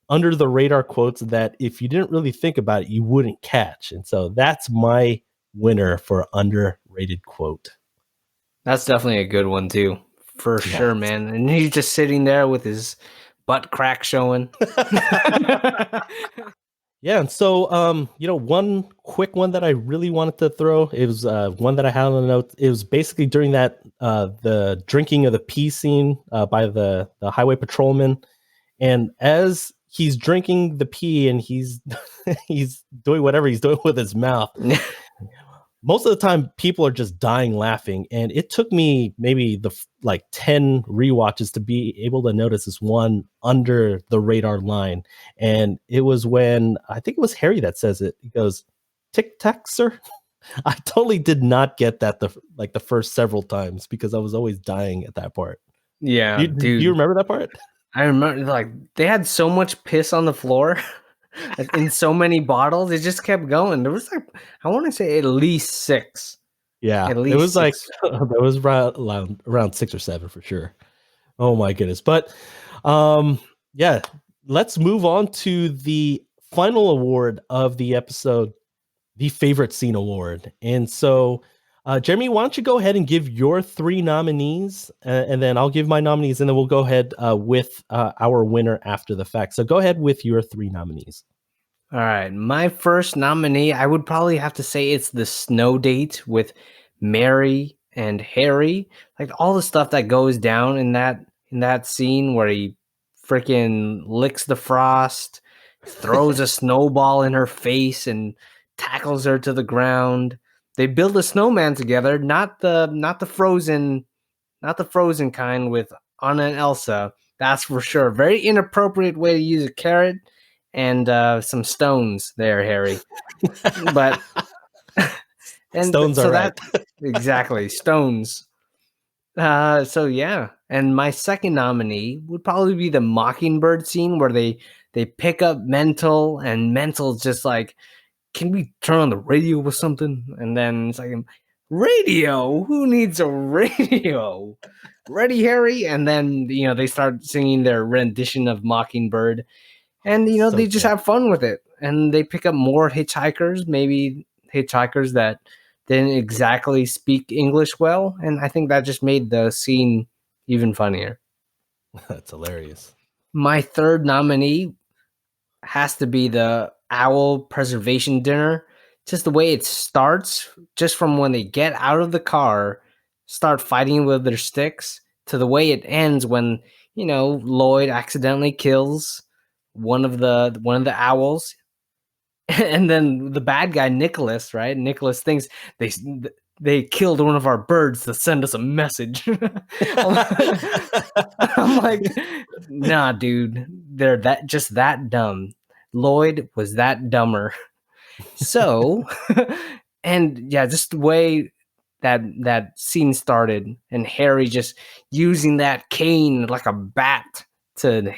under the radar quotes that if you didn't really think about it, you wouldn't catch. And so that's my winner for underrated quote. That's definitely a good one too, for sure, man. And he's just sitting there with his butt crack showing. Yeah, and so one quick one that I really wanted to throw, it was one that I had on the note. It was basically during that the drinking of the pee scene by the highway patrolman, and as he's drinking the pee and he's he's doing whatever he's doing with his mouth. Most of the time people are just dying laughing, and it took me maybe 10 rewatches to be able to notice this one under the radar line. And it was when I think it was Harry that says it. He goes, "Tic tac, sir." I totally did not get that the first several times because I was always dying at that part. Yeah, Do you remember that part? I remember, like, they had so much piss on the floor in so many bottles. It just kept going. There was, like, I want to say at least 6. Yeah, At it least was like 6. there was around 6 or 7 for sure. Oh my goodness. But yeah, let's move on to the final award of the episode, the favorite scene award. And so Jeremy, why don't you go ahead and give your 3 nominees, and then I'll give my nominees, and then we'll go ahead with our winner after the fact. So go ahead with your 3 nominees. All right, my first nominee, I would probably have to say it's the snow date with Mary and Harry. Like, all the stuff that goes down in that scene where he freaking licks the frost, throws a snowball in her face, and tackles her to the ground. They build a snowman together, not the frozen kind with Anna and Elsa. That's for sure. Very inappropriate way to use a carrot and some stones there, Harry. But and Stones so are right. that exactly, stones. So yeah, and my second nominee would probably be the Mockingbird scene where they pick up Mental, and Mental's just like, "Can we turn on the radio or something?" And then it's like, "Radio? Who needs a radio? Ready, Harry?" And then they start singing their rendition of Mockingbird, and So they just good. have fun with it, and they pick up more hitchhikers, maybe hitchhikers that didn't exactly speak English well, and I think that just made the scene even funnier. That's hilarious. My third nominee has to be the owl preservation dinner. Just the way it starts, just from when they get out of the car, start fighting with their sticks, to the way it ends when Lloyd accidentally kills one of the owls, and then the bad guy Nicholas, right? Nicholas thinks they killed one of our birds to send us a message. I'm like, nah, dude, they're that dumb. Lloyd was that dumber. So, and yeah, just the way that scene started, and Harry just using that cane like a bat to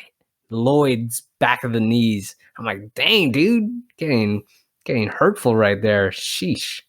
Lloyd's back of the knees. I'm like, dang, dude, getting hurtful right there. Sheesh.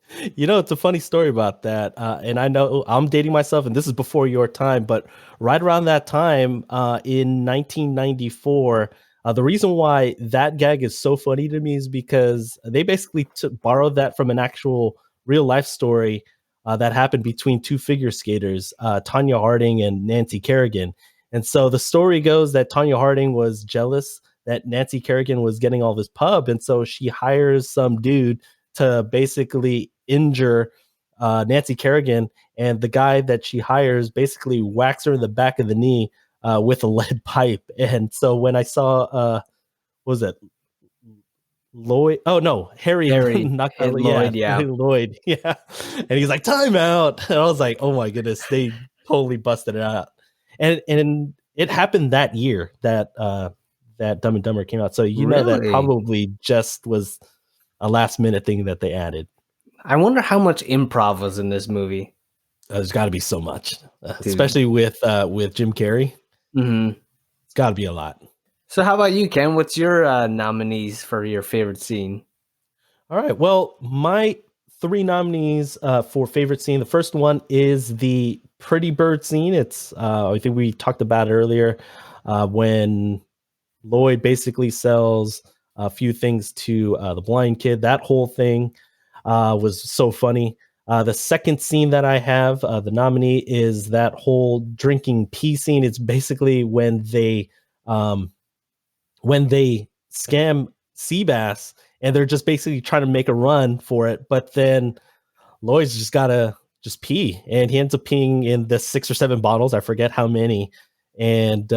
It's a funny story about that. And I know I'm dating myself, and this is before your time, but right around that time in 1994, the reason why that gag is so funny to me is because they basically borrowed that from an actual real life story that happened between 2 figure skaters, Tanya Harding and Nancy Kerrigan. And so the story goes that Tanya Harding was jealous that Nancy Kerrigan was getting all this pub. And so she hires some dude to basically injure Nancy Kerrigan, and the guy that she hires basically whacks her in the back of the knee with a lead pipe. And so when I saw, what was it? Lloyd? Oh no, Harry Harry knocked hit out. Yeah, Lloyd. Yeah. Lloyd. Yeah, and he's like timeout, and I was like, oh my goodness, they totally busted it out, and it happened that year that that Dumb and Dumber came out. So that Really? probably just was a last minute thing that they added. I wonder how much improv was in this movie, There's got to be so much, dude. especially with Jim Carrey. Hmm. It's got to be a lot. So how about you, Ken? What's your nominees for your favorite scene? All right. Well, my three nominees for favorite scene. The first one is the Pretty Bird scene. It's I think we talked about it earlier when Lloyd basically sells a few things to the blind kid. That whole thing was so funny. The second scene that I have, the nominee, is that whole drinking pee scene. It's basically um, when they scam Seabass and they're just basically trying to make a run for it, but then Lloyd's just gotta just pee, and he ends up peeing in the 6 or 7 bottles. I forget how many, and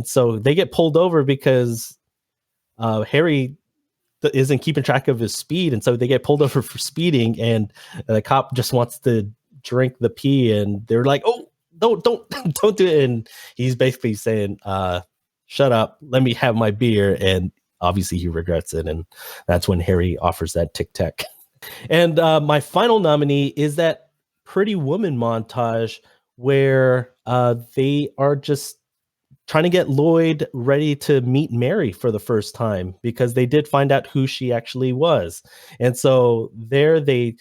so they get pulled over because Harry isn't keeping track of his speed, and so they get pulled over for speeding, and the cop just wants to drink the pee, and they're like, "Oh, don't don't do it!" And he's basically saying, "Shut up, let me have my beer," and obviously he regrets it, and that's when Harry offers that Tic Tac. And my final nominee is that Pretty Woman montage where they are just trying to get Lloyd ready to meet Mary for the first time because they did find out who she actually was. And so there they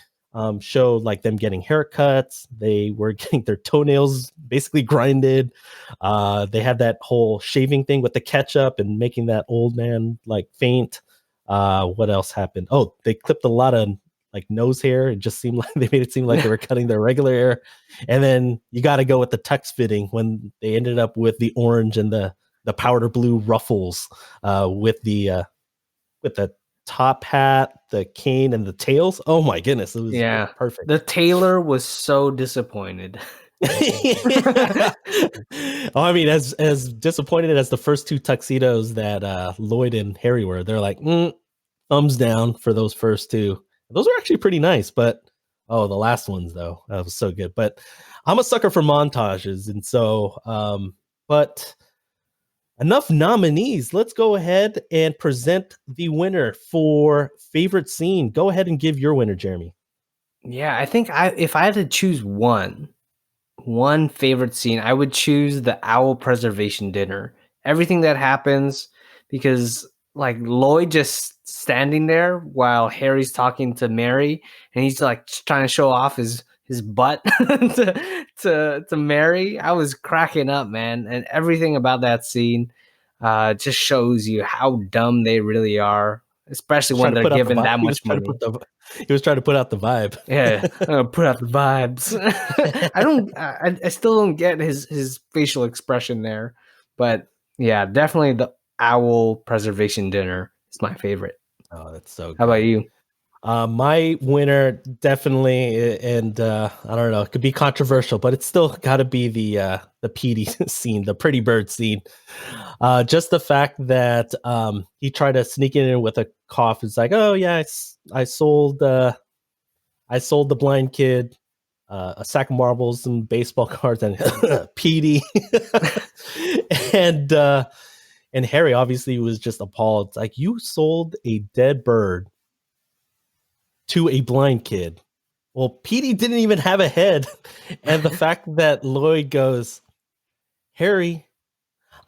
showed like them getting haircuts. They were getting their toenails basically grinded. They had that whole shaving thing with the ketchup and making that old man like faint. What else happened? Oh, they clipped a lot of like nose hair. It just seemed like they made it seem like they were cutting their regular hair. And then you got to go with the tux fitting when they ended up with the orange and the powder blue ruffles with the top hat, the cane, and the tails. Oh my goodness, it was Yeah. perfect. The tailor was so disappointed. Oh, I mean, as disappointed as the first 2 tuxedos that Lloyd and Harry were, they're like, thumbs down for those first 2. Those are actually pretty nice, but oh, the last ones though, that was so good. But I'm a sucker for montages, and so but enough nominees. Let's go ahead and present the winner for favorite scene. Go ahead and give your winner, Jeremy. Yeah, I think if I had to choose one favorite scene, I would choose the owl preservation dinner. Everything that happens, because like Lloyd just standing there while Harry's talking to Mary, and he's like trying to show off his butt to Mary. I was cracking up, man, and everything about that scene just shows you how dumb they really are, especially when they're given that much money. He was trying to put out the vibe. Yeah, put out the vibes. I still don't get his facial expression there, but yeah, definitely the owl preservation dinner is my favorite. Oh, that's so good. How about you? My winner definitely, and I don't know, it could be controversial, but it's still got to be the Petey scene, the Pretty Bird scene. Just the fact that he tried to sneak in with a cough. It's like, oh yeah, I sold the blind kid a sack of marbles and baseball cards and Petey, and Harry obviously was just appalled. It's like, you sold a dead bird to a blind kid. Well, Petey didn't even have a head. And the fact that Lloyd goes, Harry,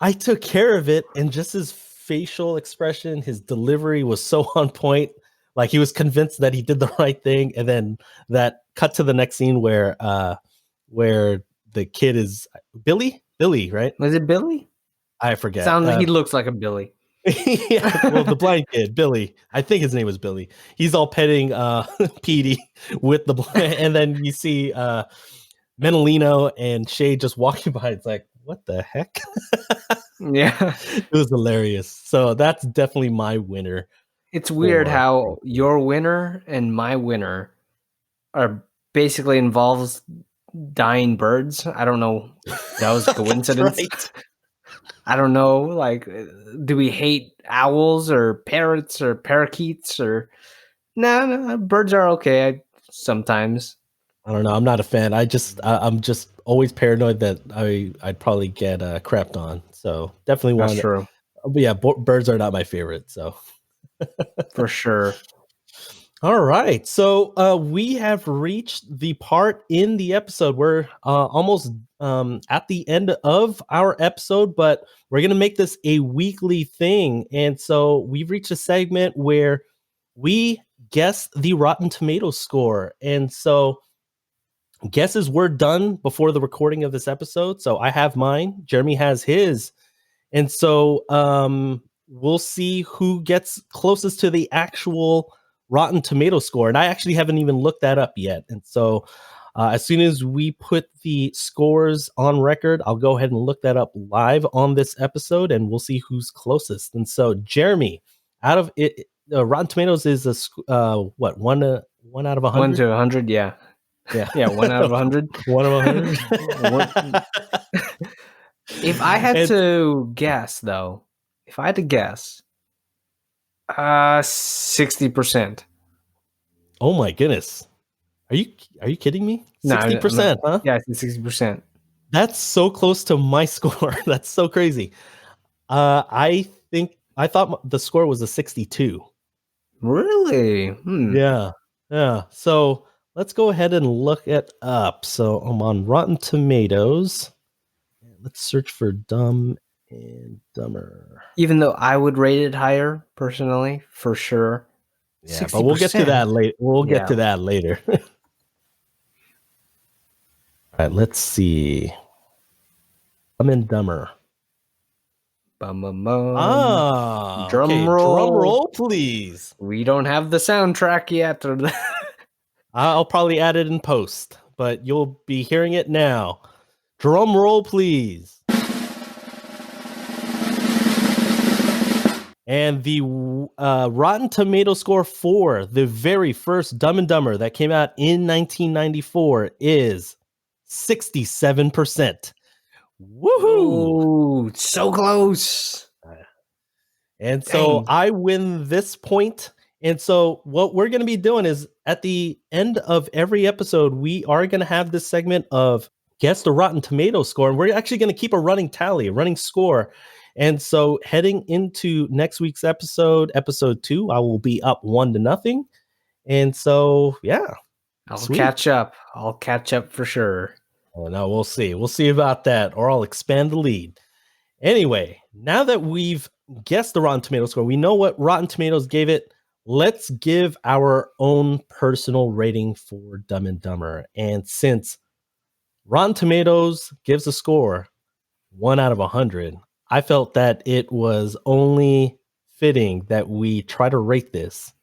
I took care of it. And just his facial expression, his delivery was so on point. Like he was convinced that he did the right thing. And then that cut to the next scene where the kid is Billy, right? Was it Billy? I forget. Sounds like he looks like a Billy. Yeah, well, the blind kid, Billy. I think his name was Billy. He's all petting Petey with the blind, and then you see Menelino and Shay just walking by. It's like, what the heck? Yeah, it was hilarious. So that's definitely my winner. It's weird how your winner and my winner are basically involves dying birds. I don't know if that was a coincidence. Right. I don't know, like, do we hate owls or parrots or parakeets or no, birds are okay sometimes. I don't know. I'm not a fan. I'm just always paranoid that I'd probably get crapped on. So definitely That's want. true. But yeah, birds are not my favorite. So For sure. all right. So we have reached the part in the episode. We're almost at the end of our episode, but we're going to make this a weekly thing. And so we've reached a segment where we guess the Rotten Tomatoes score. And so guesses were done before the recording of this episode. So I have mine. Jeremy has his. And so we'll see who gets closest to the actual Rotten Tomato score. And I actually haven't even looked that up yet. And so as soon as we put the scores on record, I'll go ahead and look that up live on this episode and we'll see who's closest. And so, Jeremy, out of it, Rotten Tomatoes is what, one out of 100? 1 to 100, yeah. Yeah. Yeah, 1 out of 100. 1 of 100. If I had to guess, though, 60%. Oh my goodness. Are you kidding me? 60%, huh? Yeah, 60%. That's so close to my score. That's so crazy. I thought the score was a 62. Really? Yeah. Yeah. So let's go ahead and look it up. So I'm on Rotten Tomatoes. Let's search for Dumb and Dumber. Even though I would rate it higher, personally, for sure. Yeah, 60%. But we'll get to that later. Get to that later. All right, let's see. Dumb and Dumber. Drum okay. roll. Drum roll, please. We don't have the soundtrack yet. I'll probably add it in post, but you'll be hearing it now. Drum roll, please. And the Rotten Tomato score for the very first Dumb and Dumber that came out in 1994 is 67%. Woohoo! So close. And so I win this point. And so what we're going to be doing is at the end of every episode, we are going to have this segment of guess the Rotten Tomato score. And we're actually going to keep a running tally, a running score. And so heading into next week's episode 2, I will be up 1-0. And so, yeah. I'll catch up. I'll catch up for sure. Oh, no, we'll see. We'll see about that, or I'll expand the lead. Anyway, now that we've guessed the Rotten Tomatoes score, we know what Rotten Tomatoes gave it. Let's give our own personal rating for Dumb and Dumber. And since Rotten Tomatoes gives a score 1 out of 100, I felt that it was only fitting that we try to rate this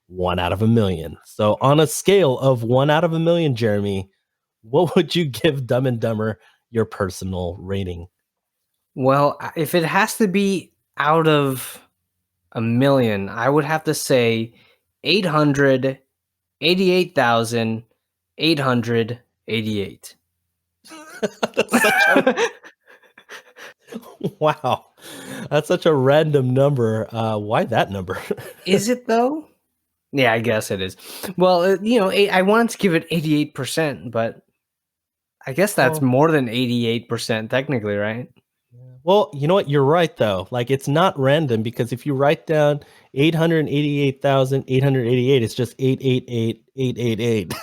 1 out of 1,000,000. So on a scale of 1 out of 1,000,000, Jeremy, what would you give Dumb and Dumber your personal rating? Well, if it has to be out of 1,000,000, I would have to say 888,888. Wow, that's such a random number. Why that number? Is it though? Yeah, I guess it is. Well, I wanted to give it 88%, but I guess that's more than 88% technically, right? Well, you know what? You're right, though. Like, it's not random because if you write down 888,888, it's just 888,888.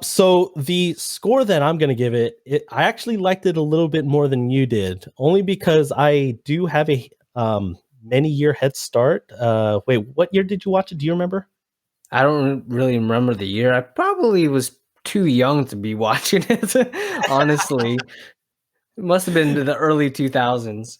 So the score that I'm going to give it, I actually liked it a little bit more than you did, only because I do have a many-year head start. Wait, what year did you watch it? Do you remember? I don't really remember the year. I probably was too young to be watching it, honestly. It must have been the early 2000s.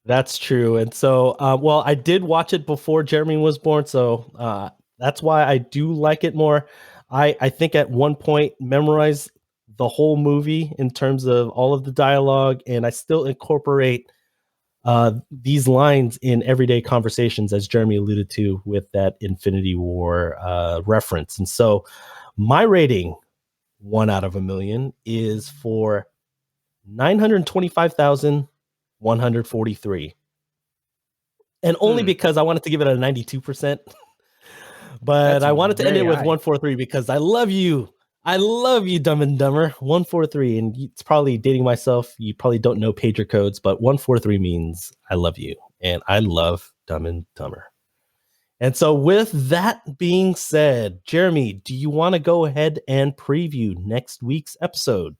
That's true. And so, well, I did watch it before Jeremy was born, so that's why I do like it more. I think at one point memorized the whole movie in terms of all of the dialogue, and I still incorporate these lines in everyday conversations, as Jeremy alluded to with that Infinity War reference. And so my rating, 1 out of 1,000,000, is for 925,143. And only because I wanted to give it a 92%. But That's I wanted to end very it with high. 143 because I love you. I love you, Dumb and Dumber. 143. And it's probably dating myself. You probably don't know pager codes, but 143 means I love you. And I love Dumb and Dumber. And so with that being said, Jeremy, do you want to go ahead and preview next week's episode?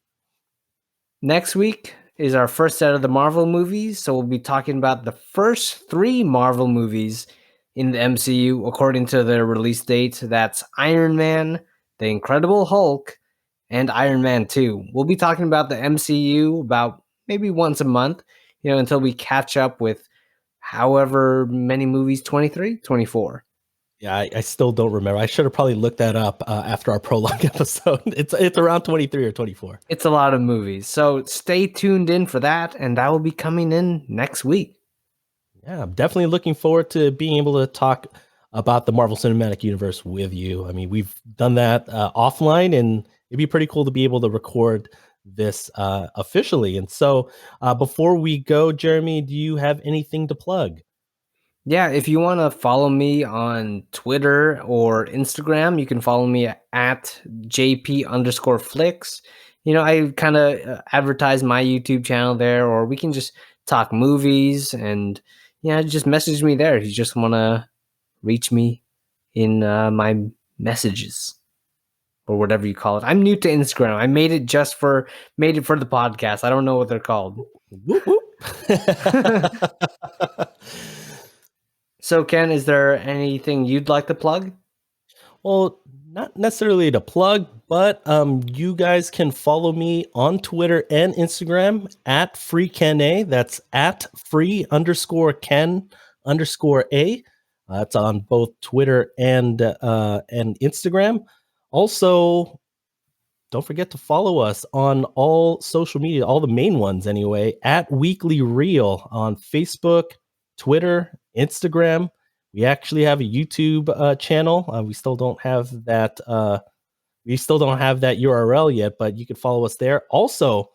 Next week is our first set of the Marvel movies. So we'll be talking about the first 3 Marvel movies in the MCU according to their release dates. That's Iron Man, The Incredible Hulk, and Iron Man 2. We'll be talking about the MCU about maybe once a month, until we catch up with however many movies, 23, 24. Yeah, I still don't remember. I should have probably looked that up after our prologue episode. It's around 23 or 24. It's a lot of movies. So stay tuned in for that, and that will be coming in next week. Yeah, I'm definitely looking forward to being able to talk about the Marvel Cinematic Universe with you. I mean, we've done that offline, and it'd be pretty cool to be able to record this officially. And so before we go, Jeremy, do you have anything to plug? Yeah, if you want to follow me on Twitter or Instagram, you can follow me at JP_flicks. I kind of advertise my YouTube channel there, or we can just talk movies and, just message me there if you just want to reach me in my messages or whatever you call it. I'm new to Instagram. I made it for the podcast. I don't know what they're called. Whoop, whoop. So, Ken, is there anything you'd like to plug? Well, not necessarily to plug, but you guys can follow me on Twitter and Instagram at FreeKenA. That's at free_Ken_A. That's on both Twitter and Instagram. Also, don't forget to follow us on all social media, all the main ones anyway, at Weekly Reel on Facebook, Twitter, Instagram. We actually have a YouTube channel. We still don't have that. We still don't have that URL yet, but you can follow us there. Also,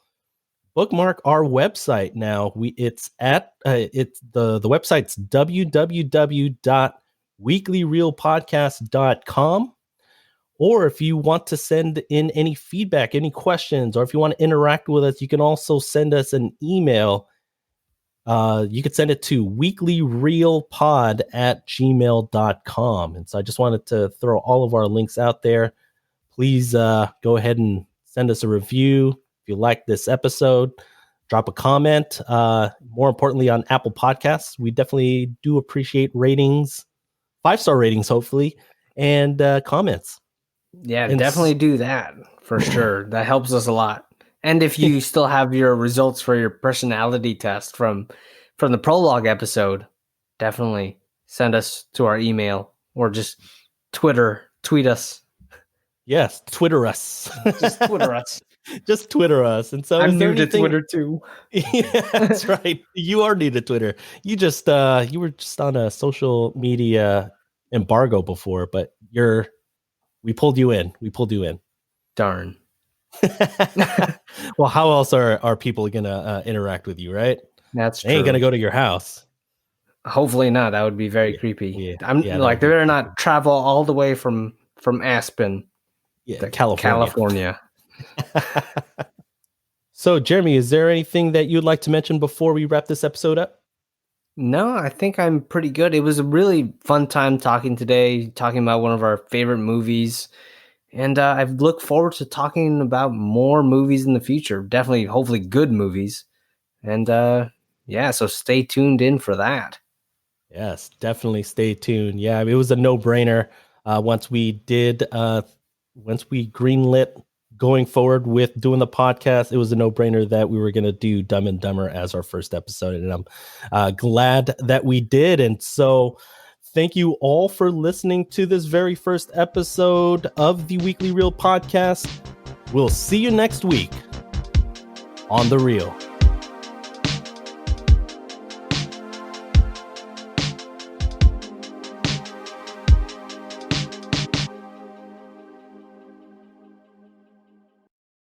bookmark our website now. It's the website's www.weeklyreelpodcast.com. Or if you want to send in any feedback, any questions, or if you want to interact with us, you can also send us an email. You could send it to weeklyreelpod@gmail.com. And so I just wanted to throw all of our links out there. Please go ahead and send us a review. If you like this episode, drop a comment. More importantly, on Apple Podcasts, we definitely do appreciate ratings, 5-star ratings, hopefully, and comments. Yeah, definitely do that for sure. That helps us a lot. And if you still have your results for your personality test from the prologue episode, definitely send us to our email or just tweet us. Yes, Twitter us. Just Twitter us. Just Twitter us. And so I'm new to Twitter too. Yeah, that's right. You are new to Twitter. You just you were just on a social media embargo before, but we pulled you in. Darn. Well, how else are people gonna interact with you, right? That's true. They ain't gonna go to your house. Hopefully not. That would be very creepy. Yeah, I'm like, they better not travel all the way from Aspen, to California. So, Jeremy, is there anything that you'd like to mention before we wrap this episode up? No, I think I'm pretty good. It was a really fun time talking about one of our favorite movies. And I look forward to talking about more movies in the future. Definitely, hopefully good movies. And so stay tuned in for that. Yes, definitely stay tuned. Yeah, it was a no-brainer once we greenlit going forward with doing the podcast. It was a no-brainer that we were going to do Dumb and Dumber as our first episode. And I'm glad that we did. And so thank you all for listening to this very first episode of the Weekly Reel podcast. We'll see you next week on The Reel.